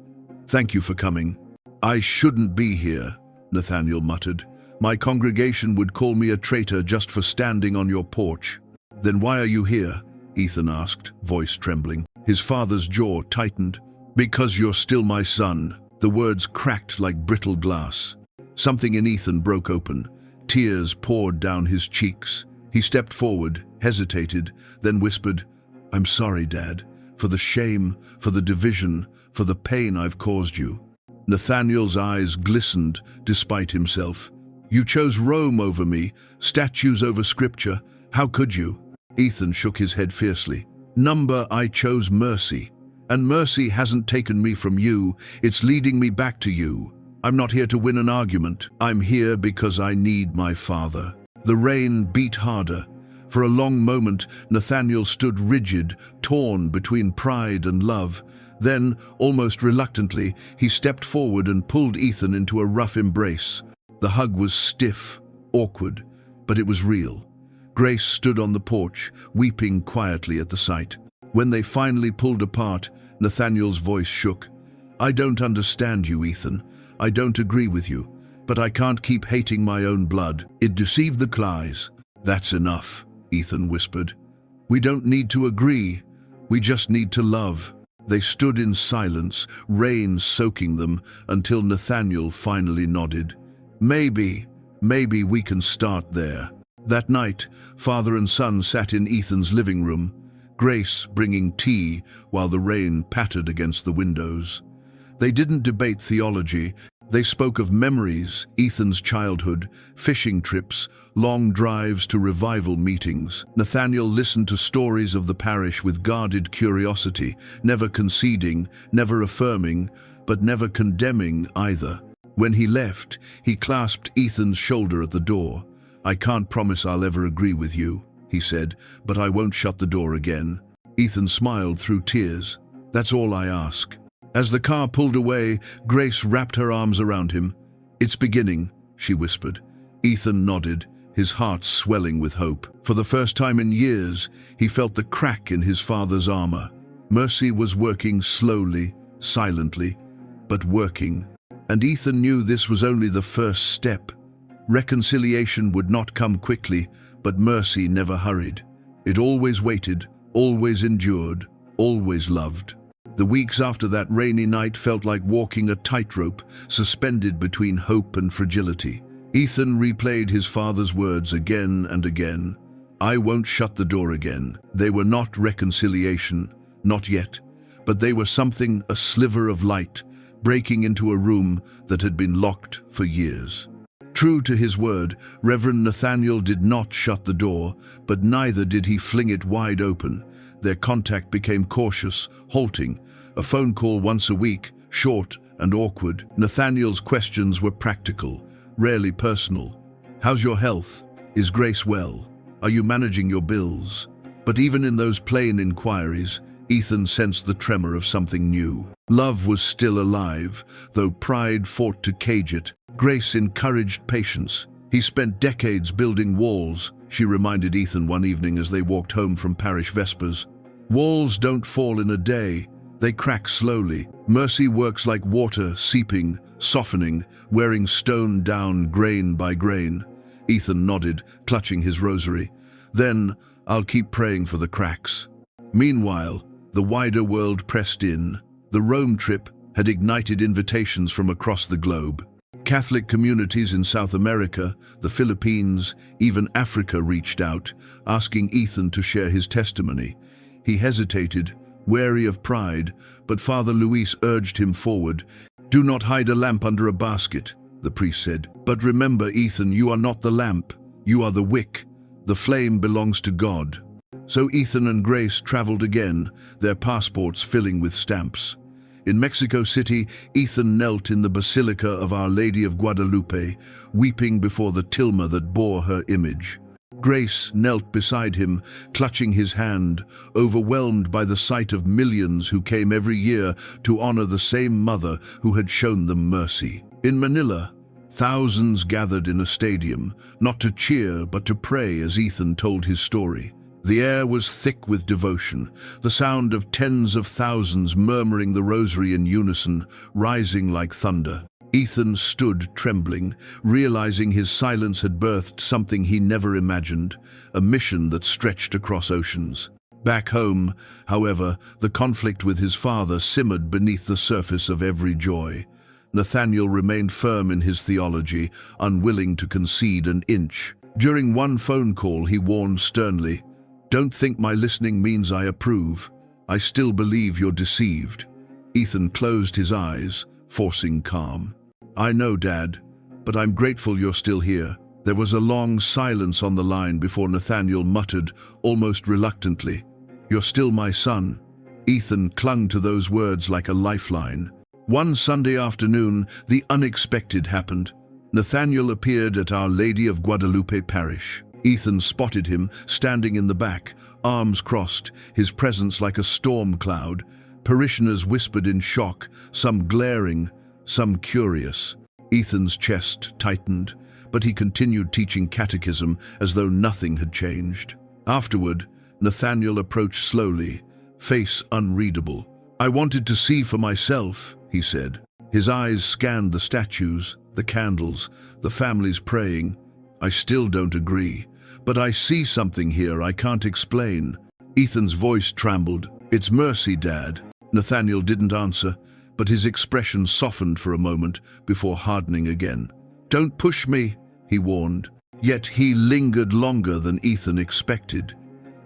A: "Thank you for coming." "I shouldn't be here," Nathaniel muttered. "My congregation would call me a traitor just for standing on your porch." "Then why are you here?" Ethan asked, voice trembling. His father's jaw tightened. "Because you're still my son." The words cracked like brittle glass. Something in Ethan broke open. Tears poured down his cheeks. He stepped forward, hesitated, then whispered, "I'm sorry, Dad, for the shame, for the division, for the pain I've caused you." Nathaniel's eyes glistened despite himself. "You chose Rome over me, statues over scripture. How could you?" Ethan shook his head fiercely. I chose mercy. And mercy hasn't taken me from you, it's leading me back to you. I'm not here to win an argument. I'm here because I need my father." The rain beat harder. For a long moment, Nathaniel stood rigid, torn between pride and love. Then, almost reluctantly, he stepped forward and pulled Ethan into a rough embrace. The hug was stiff, awkward, but it was real. Grace stood on the porch, weeping quietly at the sight. When they finally pulled apart, Nathaniel's voice shook. "I don't understand you, Ethan. I don't agree with you, but I can't keep hating my own blood. It deceived the Clies." "That's enough," Ethan whispered. "We don't need to agree. We just need to love." They stood in silence, rain soaking them, until Nathaniel finally nodded. Maybe we can start there." That night, father and son sat in Ethan's living room, Grace bringing tea while the rain pattered against the windows. They didn't debate theology. They spoke of memories, Ethan's childhood, fishing trips, long drives to revival meetings. Nathaniel listened to stories of the parish with guarded curiosity, never conceding, never affirming, but never condemning either. When he left, he clasped Ethan's shoulder at the door. "I can't promise I'll ever agree with you," he said, "but I won't shut the door again." Ethan smiled through tears. "That's all I ask." As the car pulled away, Grace wrapped her arms around him. "It's beginning," she whispered. Ethan nodded, his heart swelling with hope. For the first time in years, he felt the crack in his father's armor. Mercy was working slowly, silently, but working. And Ethan knew this was only the first step. Reconciliation would not come quickly, but mercy never hurried. It always waited, always endured, always loved. The weeks after that rainy night felt like walking a tightrope, suspended between hope and fragility. Ethan replayed his father's words again and again. "I won't shut the door again." They were not reconciliation, not yet, but they were something, a sliver of light, breaking into a room that had been locked for years. True to his word, Reverend Nathaniel did not shut the door, but neither did he fling it wide open. Their contact became cautious, halting, a phone call once a week, short and awkward. Nathaniel's questions were practical, rarely personal. How's your health? Is Grace well? Are you managing your bills? But even in those plain inquiries, Ethan sensed the tremor of something new. Love was still alive, though pride fought to cage it. Grace encouraged patience. He spent decades building walls, she reminded Ethan one evening as they walked home from parish vespers. Walls don't fall in a day, they crack slowly. Mercy works like water, seeping, softening, wearing stone down grain by grain. Ethan nodded, clutching his rosary. Then, I'll keep praying for the cracks. Meanwhile, the wider world pressed in. The Rome trip had ignited invitations from across the globe. Catholic communities in South America, the Philippines, even Africa reached out, asking Ethan to share his testimony. He hesitated, wary of pride, but Father Luis urged him forward. "Do not hide a lamp under a basket," the priest said. "But remember, Ethan, you are not the lamp. You are the wick. The flame belongs to God." So Ethan and Grace traveled again, their passports filling with stamps. In Mexico City, Ethan knelt in the Basilica of Our Lady of Guadalupe, weeping before the tilma that bore her image. Grace knelt beside him, clutching his hand, overwhelmed by the sight of millions who came every year to honor the same mother who had shown them mercy. In Manila, thousands gathered in a stadium, not to cheer but to pray as Ethan told his story. The air was thick with devotion, the sound of tens of thousands murmuring the rosary in unison, rising like thunder. Ethan stood trembling, realizing his silence had birthed something he never imagined, a mission that stretched across oceans. Back home, however, the conflict with his father simmered beneath the surface of every joy. Nathaniel remained firm in his theology, unwilling to concede an inch. During one phone call, he warned sternly, "Don't think my listening means I approve. I still believe you're deceived." Ethan closed his eyes, forcing calm. "I know, Dad, but I'm grateful you're still here." There was a long silence on the line before Nathaniel muttered, almost reluctantly, "You're still my son." Ethan clung to those words like a lifeline. One Sunday afternoon, the unexpected happened. Nathaniel appeared at Our Lady of Guadalupe Parish. Ethan spotted him, standing in the back, arms crossed, his presence like a storm cloud. Parishioners whispered in shock, some glaring, some curious. Ethan's chest tightened, but he continued teaching catechism as though nothing had changed. Afterward, Nathaniel approached slowly, face unreadable. "I wanted to see for myself," he said. His eyes scanned the statues, the candles, the families praying. "I still don't agree, but I see something here I can't explain." Ethan's voice trembled. "It's mercy, Dad." Nathaniel didn't answer, but his expression softened for a moment before hardening again. "Don't push me," he warned. Yet he lingered longer than Ethan expected,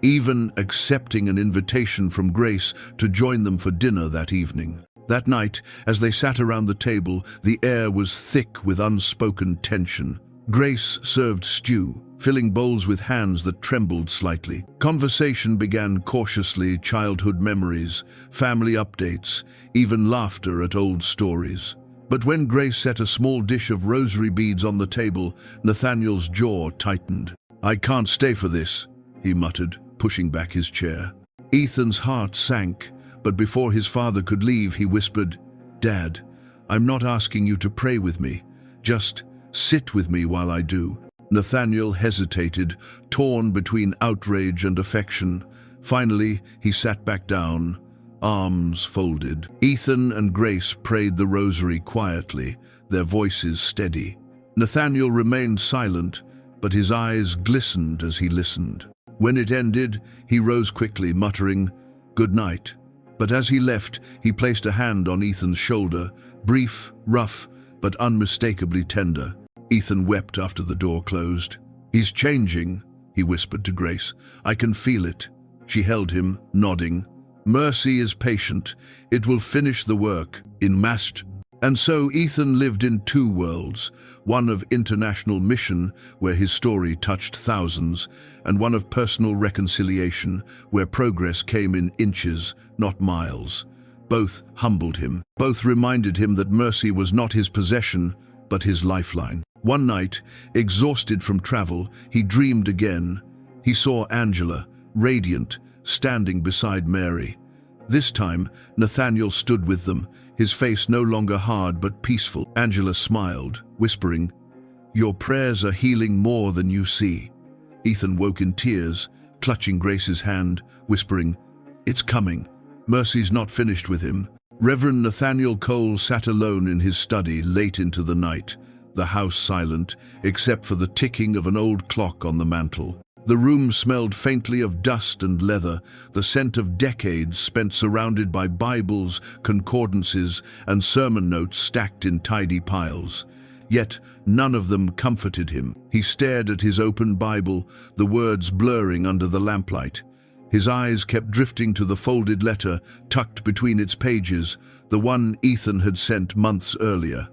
A: even accepting an invitation from Grace to join them for dinner that evening. That night, as they sat around the table, the air was thick with unspoken tension. Grace served stew, filling bowls with hands that trembled slightly. Conversation began cautiously, childhood memories, family updates, even laughter at old stories. But when Grace set a small dish of rosary beads on the table, Nathaniel's jaw tightened. "I can't stay for this," he muttered, pushing back his chair. Ethan's heart sank, but before his father could leave, he whispered, "Dad, I'm not asking you to pray with me. Just sit with me while I do." Nathaniel hesitated, torn between outrage and affection. Finally, he sat back down, arms folded. Ethan and Grace prayed the rosary quietly, their voices steady. Nathaniel remained silent, but his eyes glistened as he listened. When it ended, he rose quickly, muttering, "Good night." But as he left, he placed a hand on Ethan's shoulder, brief, rough, but unmistakably tender. Ethan wept after the door closed. "He's changing," he whispered to Grace. "I can feel it." She held him, nodding. "Mercy is patient. It will finish the work." And so Ethan lived in two worlds, one of international mission, where his story touched thousands, and one of personal reconciliation, where progress came in inches, not miles. Both humbled him. Both reminded him that mercy was not his possession, but his lifeline. One night, exhausted from travel, he dreamed again. He saw Angela, radiant, standing beside Mary. This time, Nathaniel stood with them, his face no longer hard but peaceful. Angela smiled, whispering, "Your prayers are healing more than you see." Ethan woke in tears, clutching Grace's hand, whispering, "It's coming. Mercy's not finished with him." Reverend Nathaniel Cole sat alone in his study late into the night, the house silent, except for the ticking of an old clock on the mantel. The room smelled faintly of dust and leather, the scent of decades spent surrounded by Bibles, concordances, and sermon notes stacked in tidy piles. Yet none of them comforted him. He stared at his open Bible, the words blurring under the lamplight. His eyes kept drifting to the folded letter tucked between its pages, the one Ethan had sent months earlier.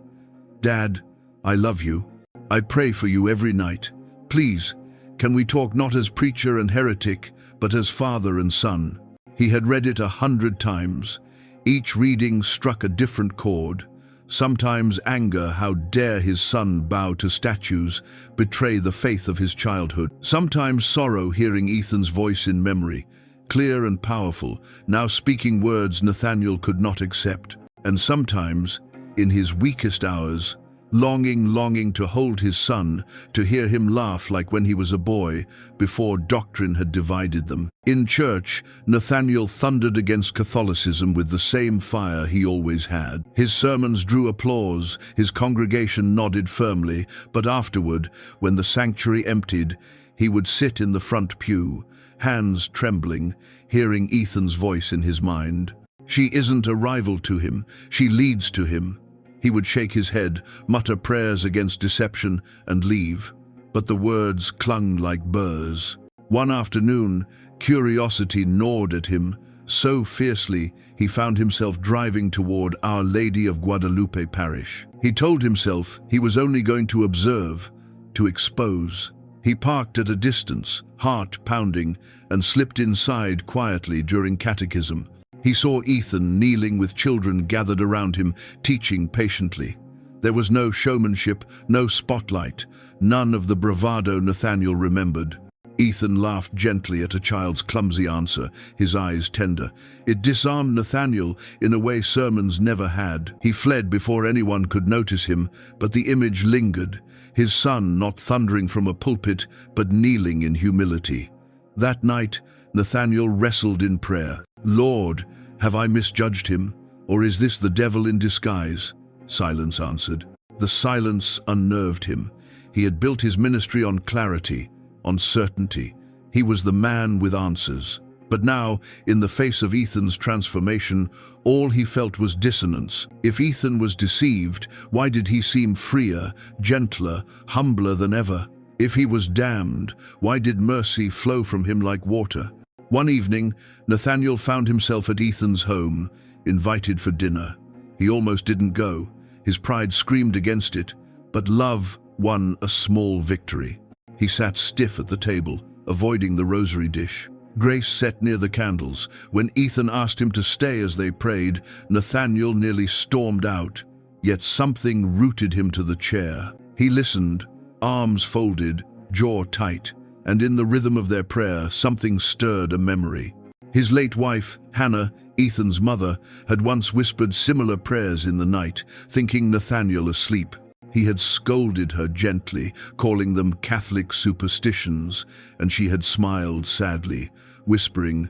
A: "Dad, I love you. I pray for you every night. Please, can we talk not as preacher and heretic, but as father and son?" He had read it 100 times. Each reading struck a different chord. Sometimes anger, how dare his son bow to statues, betray the faith of his childhood. Sometimes sorrow, hearing Ethan's voice in memory, clear and powerful, now speaking words Nathaniel could not accept. And sometimes, in his weakest hours, longing to hold his son, to hear him laugh like when he was a boy, before doctrine had divided them. In church, Nathaniel thundered against Catholicism with the same fire he always had. His sermons drew applause, his congregation nodded firmly, but afterward, when the sanctuary emptied, he would sit in the front pew, hands trembling, hearing Ethan's voice in his mind. "She isn't a rival to him, she leads to him." He would shake his head, mutter prayers against deception, and leave. But the words clung like burrs. One afternoon, curiosity gnawed at him so fiercely he found himself driving toward Our Lady of Guadalupe Parish. He told himself he was only going to observe, to expose. He parked at a distance, heart pounding, and slipped inside quietly during catechism. He saw Ethan kneeling with children gathered around him, teaching patiently. There was no showmanship, no spotlight, none of the bravado Nathaniel remembered. Ethan laughed gently at a child's clumsy answer, his eyes tender. It disarmed Nathaniel in a way sermons never had. He fled before anyone could notice him, but the image lingered, his son not thundering from a pulpit, but kneeling in humility. That night, Nathaniel wrestled in prayer. "Lord, have I misjudged him, or is this the devil in disguise?" Silence answered. The silence unnerved him. He had built his ministry on clarity, on certainty. He was the man with answers. But now, in the face of Ethan's transformation, all he felt was dissonance. If Ethan was deceived, why did he seem freer, gentler, humbler than ever? If he was damned, why did mercy flow from him like water? One evening, Nathaniel found himself at Ethan's home, invited for dinner. He almost didn't go. His pride screamed against it, but love won a small victory. He sat stiff at the table, avoiding the rosary dish. Grace sat near the candles. When Ethan asked him to stay as they prayed, Nathaniel nearly stormed out, yet something rooted him to the chair. He listened, arms folded, jaw tight, and in the rhythm of their prayer, something stirred a memory. His late wife, Hannah, Ethan's mother, had once whispered similar prayers in the night, thinking Nathaniel asleep. He had scolded her gently, calling them Catholic superstitions, and she had smiled sadly, whispering,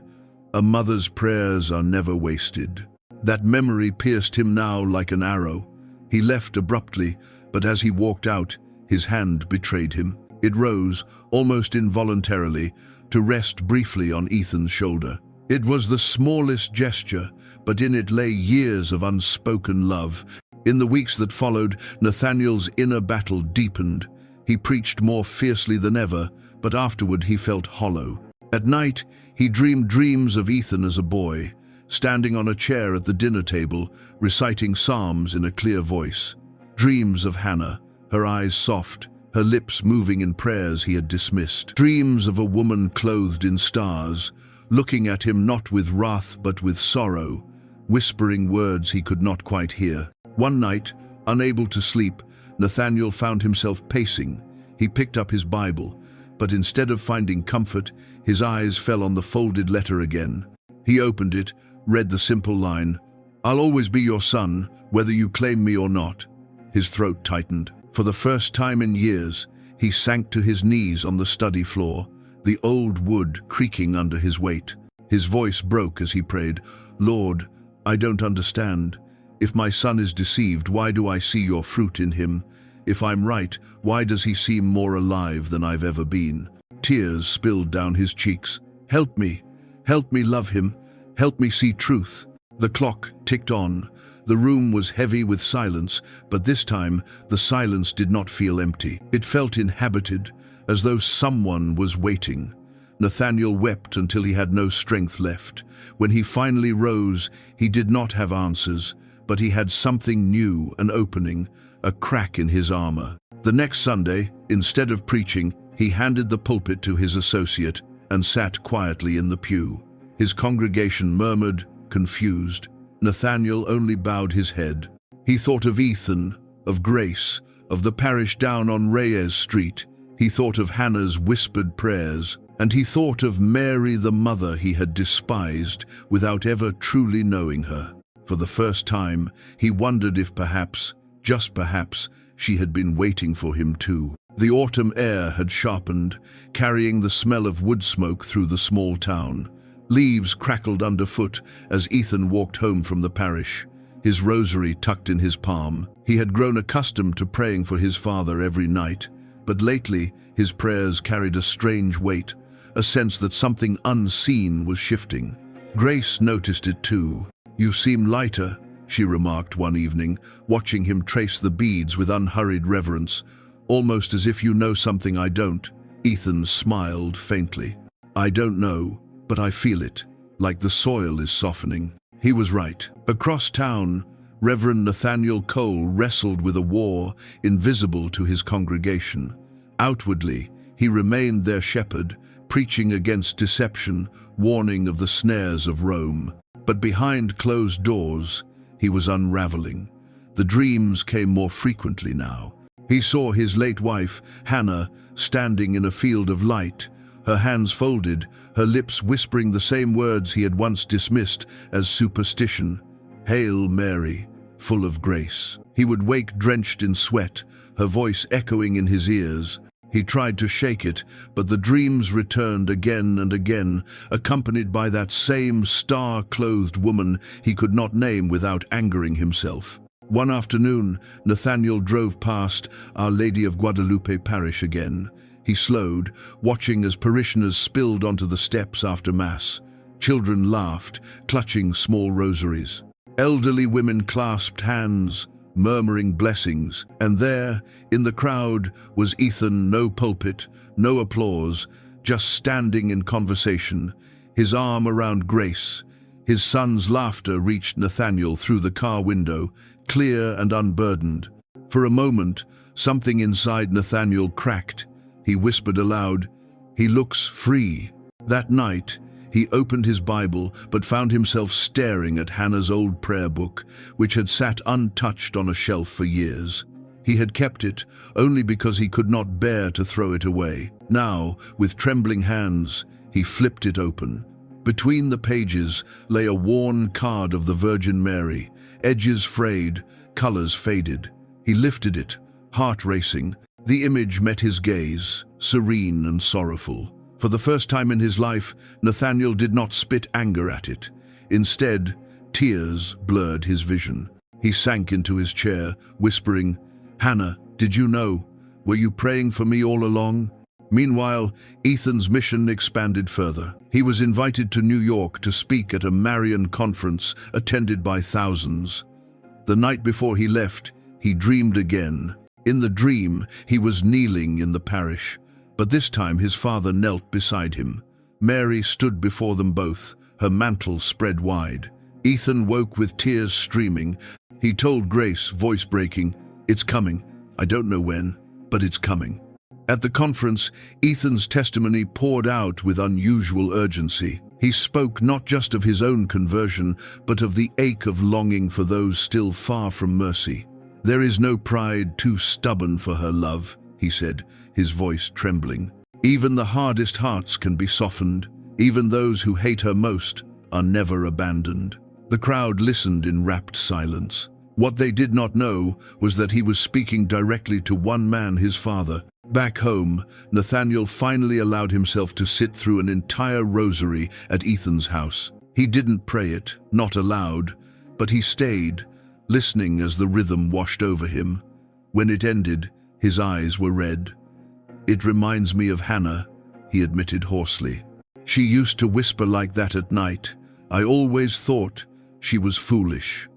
A: "A mother's prayers are never wasted." That memory pierced him now like an arrow. He left abruptly, but as he walked out, his hand betrayed him. It rose, almost involuntarily, to rest briefly on Ethan's shoulder. It was the smallest gesture, but in it lay years of unspoken love. In the weeks that followed, Nathaniel's inner battle deepened. He preached more fiercely than ever, but afterward he felt hollow. At night, he dreamed dreams of Ethan as a boy, standing on a chair at the dinner table, reciting psalms in a clear voice. Dreams of Hannah, her eyes soft, her lips moving in prayers he had dismissed. Dreams of a woman clothed in stars, looking at him not with wrath but with sorrow. whispering words he could not quite hear. One night, unable to sleep, Nathaniel found himself pacing. He picked up his Bible, but instead of finding comfort, his eyes fell on the folded letter again. He opened it, read the simple line, "I'll always be your son, whether you claim me or not." His throat tightened. For the first time in years, he sank to his knees on the study floor, the old wood creaking under his weight. His voice broke as he prayed, "Lord, I don't understand. If my son is deceived, why do I see your fruit in him? If I'm right, why does he seem more alive than I've ever been?" Tears spilled down his cheeks. Help me love him. Help me see truth." The clock ticked on. The room was heavy with silence, but this time the silence did not feel empty. It felt inhabited, as though someone was waiting. Nathaniel wept until he had no strength left. When he finally rose, he did not have answers, but he had something new, an opening, a crack in his armor. The next Sunday, instead of preaching, he handed the pulpit to his associate and sat quietly in the pew. His congregation murmured, confused. Nathaniel only bowed his head. He thought of Ethan, of Grace, of the parish down on Reyes Street. He thought of Hannah's whispered prayers, and he thought of Mary, the mother he had despised without ever truly knowing her. For the first time, he wondered if perhaps, just perhaps, she had been waiting for him too. The autumn air had sharpened, carrying the smell of wood smoke through the small town. Leaves crackled underfoot as Ethan walked home from the parish, his rosary tucked in his palm. He had grown accustomed to praying for his father every night, but lately his prayers carried a strange weight, a sense that something unseen was shifting. Grace noticed it too. "You seem lighter," she remarked one evening, watching him trace the beads with unhurried reverence, "almost as if you know something I don't." Ethan smiled faintly. "I don't know, but I feel it, like the soil is softening." He was right. Across town, Reverend Nathaniel Cole wrestled with a war invisible to his congregation. Outwardly, he remained their shepherd, preaching against deception, warning of the snares of Rome. But behind closed doors, he was unraveling. The dreams came more frequently now. He saw his late wife, Hannah, standing in a field of light, her hands folded, her lips whispering the same words he had once dismissed as superstition. "Hail Mary, full of grace." He would wake drenched in sweat, her voice echoing in his ears. He tried to shake it, but the dreams returned again and again, accompanied by that same star-clothed woman he could not name without angering himself. One afternoon, Nathaniel drove past Our Lady of Guadalupe parish again. He slowed, watching as parishioners spilled onto the steps after Mass. Children laughed, clutching small rosaries. Elderly women clasped hands, murmuring blessings, and there, in the crowd, was Ethan, no pulpit, no applause, just standing in conversation, his arm around Grace. His son's laughter reached Nathaniel through the car window, clear and unburdened. For a moment, something inside Nathaniel cracked. He whispered aloud, "He looks free." That night, he opened his Bible but found himself staring at Hannah's old prayer book, which had sat untouched on a shelf for years. He had kept it only because he could not bear to throw it away. Now, with trembling hands, he flipped it open. Between the pages lay a worn card of the Virgin Mary, edges frayed, colors faded. He lifted it, heart racing. The image met his gaze, serene and sorrowful. For the first time in his life, Nathaniel did not spit anger at it. Instead, tears blurred his vision. He sank into his chair, whispering, "Hannah, did you know? Were you praying for me all along?" Meanwhile, Ethan's mission expanded further. He was invited to New York to speak at a Marian conference attended by thousands. The night before he left, he dreamed again. In the dream, he was kneeling in the parish, but this time his father knelt beside him. Mary stood before them both, her mantle spread wide. Ethan woke with tears streaming. He told Grace, voice breaking, "It's coming. I don't know when, but it's coming." At the conference, Ethan's testimony poured out with unusual urgency. He spoke not just of his own conversion, but of the ache of longing for those still far from mercy. "There is no pride too stubborn for her love," he said, his voice trembling. "Even the hardest hearts can be softened. Even those who hate her most are never abandoned." The crowd listened in rapt silence. What they did not know was that he was speaking directly to one man, his father. Back home, Nathaniel finally allowed himself to sit through an entire rosary at Ethan's house. He didn't pray it, not aloud, but he stayed, listening as the rhythm washed over him. When it ended, his eyes were red. "It reminds me of Hannah," he admitted hoarsely. "She used to whisper like that at night. I always thought she was foolish."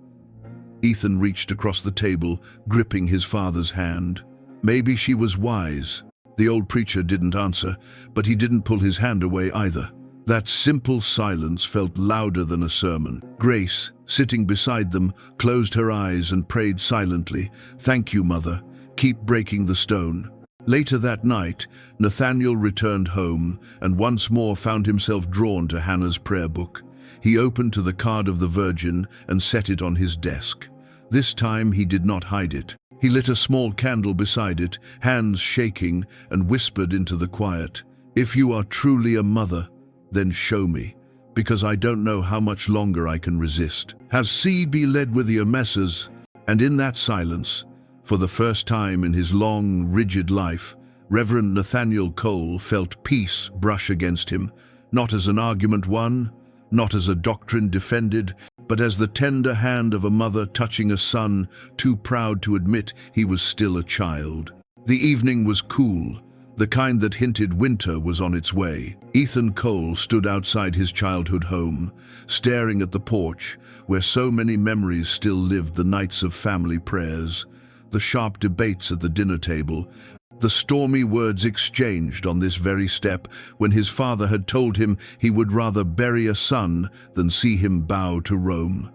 A: Ethan reached across the table, gripping his father's hand. "Maybe she was wise." The old preacher didn't answer, but he didn't pull his hand away either. That simple silence felt louder than a sermon. Grace, sitting beside them, closed her eyes and prayed silently. "Thank you, Mother. Keep breaking the stone." Later that night, Nathaniel returned home and once more found himself drawn to Hannah's prayer book. He opened to the card of the Virgin and set it on his desk. This time he did not hide it. He lit a small candle beside it, hands shaking, and whispered into the quiet, "If you are truly a mother, then show me, because I don't know how much longer I can resist. Has seed be led with your messes?" And in that silence, for the first time in his long, rigid life, Reverend Nathaniel Cole felt peace brush against him, not as an argument won, not as a doctrine defended, but as the tender hand of a mother touching a son too proud to admit he was still a child. The evening was cool, the kind that hinted winter was on its way. Ethan Cole stood outside his childhood home, staring at the porch, where so many memories still lived: the nights of family prayers, the sharp debates at the dinner table, the stormy words exchanged on this very step when his father had told him he would rather bury a son than see him bow to Rome.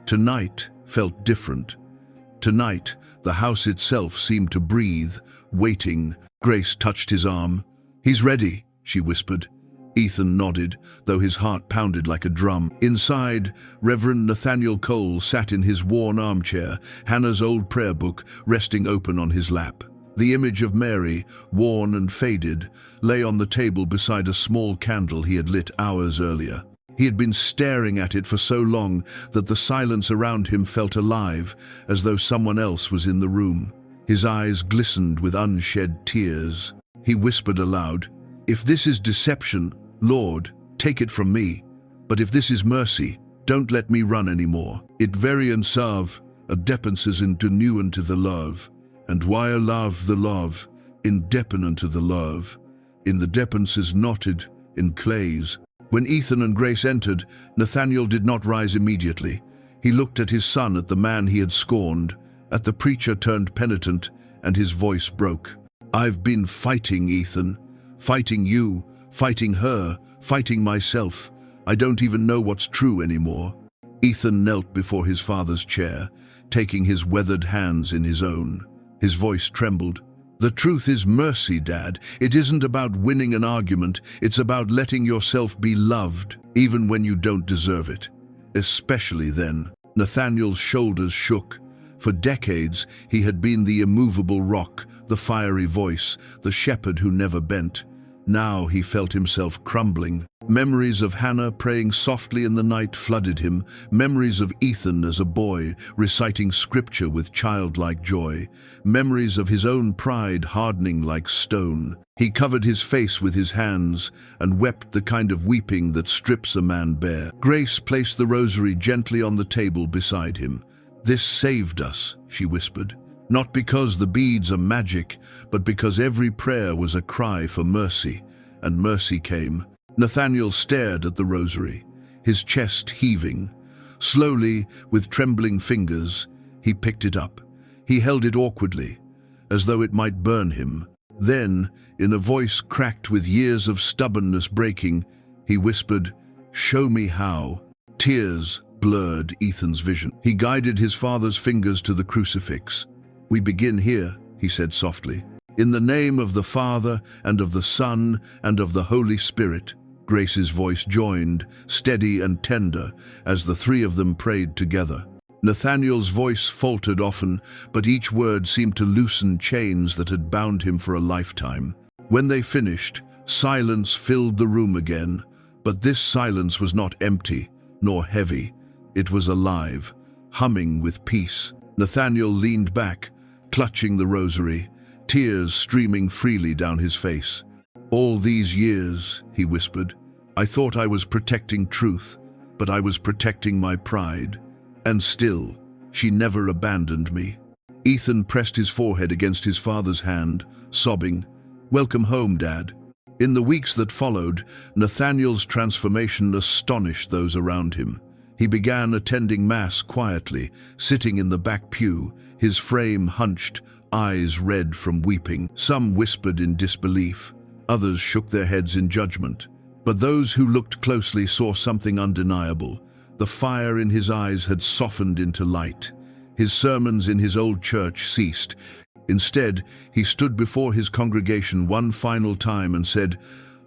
A: Tonight felt different. Tonight, the house itself seemed to breathe, waiting. Grace touched his arm. "He's ready," she whispered. Ethan nodded, though his heart pounded like a drum. Inside, Reverend Nathaniel Cole sat in his worn armchair, Hannah's old prayer book resting open on his lap. The image of Mary, worn and faded, lay on the table beside a small candle he had lit hours earlier. He had been staring at it for so long that the silence around him felt alive, as though someone else was in the room. His eyes glistened with unshed tears. He whispered aloud, "If this is deception, Lord, take it from me. But if this is mercy, don't let me run anymore. It varian serve, a depenses into new unto the love. And why a love the love, in depen unto the love, in the depenses knotted, in clays." When Ethan and Grace entered, Nathaniel did not rise immediately. He looked at his son, at the man he had scorned, at the preacher turned penitent, and his voice broke. "I've been fighting, Ethan. Fighting you, fighting her, fighting myself. I don't even know what's true anymore." Ethan knelt before his father's chair, taking his weathered hands in his own. His voice trembled. "The truth is mercy, Dad. It isn't about winning an argument. It's about letting yourself be loved, even when you don't deserve it. Especially then." Nathaniel's shoulders shook. For decades, he had been the immovable rock, the fiery voice, the shepherd who never bent. Now he felt himself crumbling. Memories of Hannah praying softly in the night flooded him, memories of Ethan as a boy, reciting scripture with childlike joy, memories of his own pride hardening like stone. He covered his face with his hands and wept the kind of weeping that strips a man bare. Grace placed the rosary gently on the table beside him. "This saved us," she whispered. "Not because the beads are magic, but because every prayer was a cry for mercy, and mercy came." Nathaniel stared at the rosary, his chest heaving. Slowly, with trembling fingers, he picked it up. He held it awkwardly, as though it might burn him. Then, in a voice cracked with years of stubbornness breaking, he whispered, "Show me how." Tears blurred Ethan's vision. He guided his father's fingers to the crucifix. "We begin here," he said softly. "In the name of the Father, and of the Son, and of the Holy Spirit." Grace's voice joined, steady and tender, as the three of them prayed together. Nathaniel's voice faltered often, but each word seemed to loosen chains that had bound him for a lifetime. When they finished, silence filled the room again, but this silence was not empty, nor heavy. It was alive, humming with peace. Nathaniel leaned back, clutching the rosary, tears streaming freely down his face. "All these years," he whispered, "I thought I was protecting truth, but I was protecting my pride. And still, she never abandoned me." Ethan pressed his forehead against his father's hand, sobbing, "Welcome home, Dad." In the weeks that followed, Nathaniel's transformation astonished those around him. He began attending Mass quietly, sitting in the back pew, his frame hunched, eyes red from weeping. Some whispered in disbelief, others shook their heads in judgment. But those who looked closely saw something undeniable. The fire in his eyes had softened into light. His sermons in his old church ceased. Instead, he stood before his congregation one final time and said,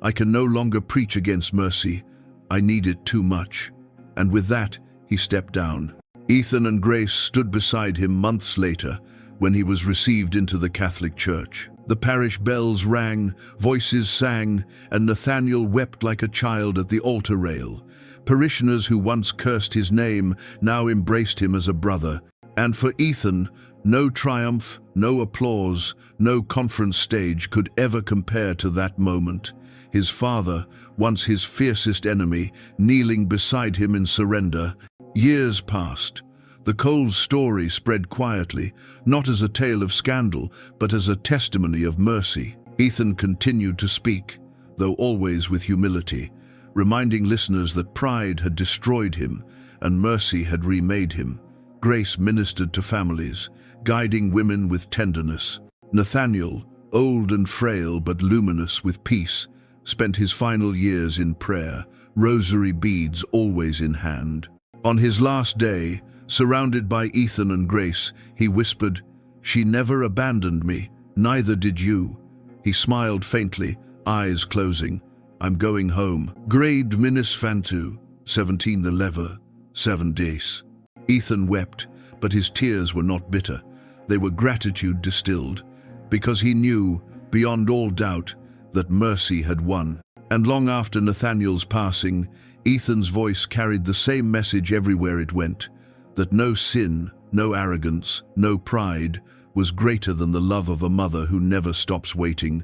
A: "I can no longer preach against mercy. I need it too much." And with that, he stepped down. Ethan and Grace stood beside him months later, when he was received into the Catholic Church. The parish bells rang, voices sang, and Nathaniel wept like a child at the altar rail. Parishioners who once cursed his name now embraced him as a brother. And for Ethan, no triumph, no applause, no conference stage could ever compare to that moment. His father, once his fiercest enemy, kneeling beside him in surrender. Years passed. The Coles story spread quietly, not as a tale of scandal, but as a testimony of mercy. Ethan continued to speak, though always with humility, reminding listeners that pride had destroyed him and mercy had remade him. Grace ministered to families, guiding women with tenderness. Nathaniel, old and frail but luminous with peace, spent his final years in prayer, rosary beads always in hand. On his last day, surrounded by Ethan and Grace, he whispered, "She never abandoned me, neither did you." He smiled faintly, eyes closing. "I'm going home. Grade minus fantu, 17 the lever, 7 days." Ethan wept, but his tears were not bitter. They were gratitude distilled, because he knew, beyond all doubt, that mercy had won. And long after Nathaniel's passing, Ethan's voice carried the same message everywhere it went, that no sin, no arrogance, no pride was greater than the love of a mother who never stops waiting,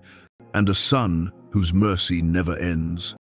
A: and a son whose mercy never ends.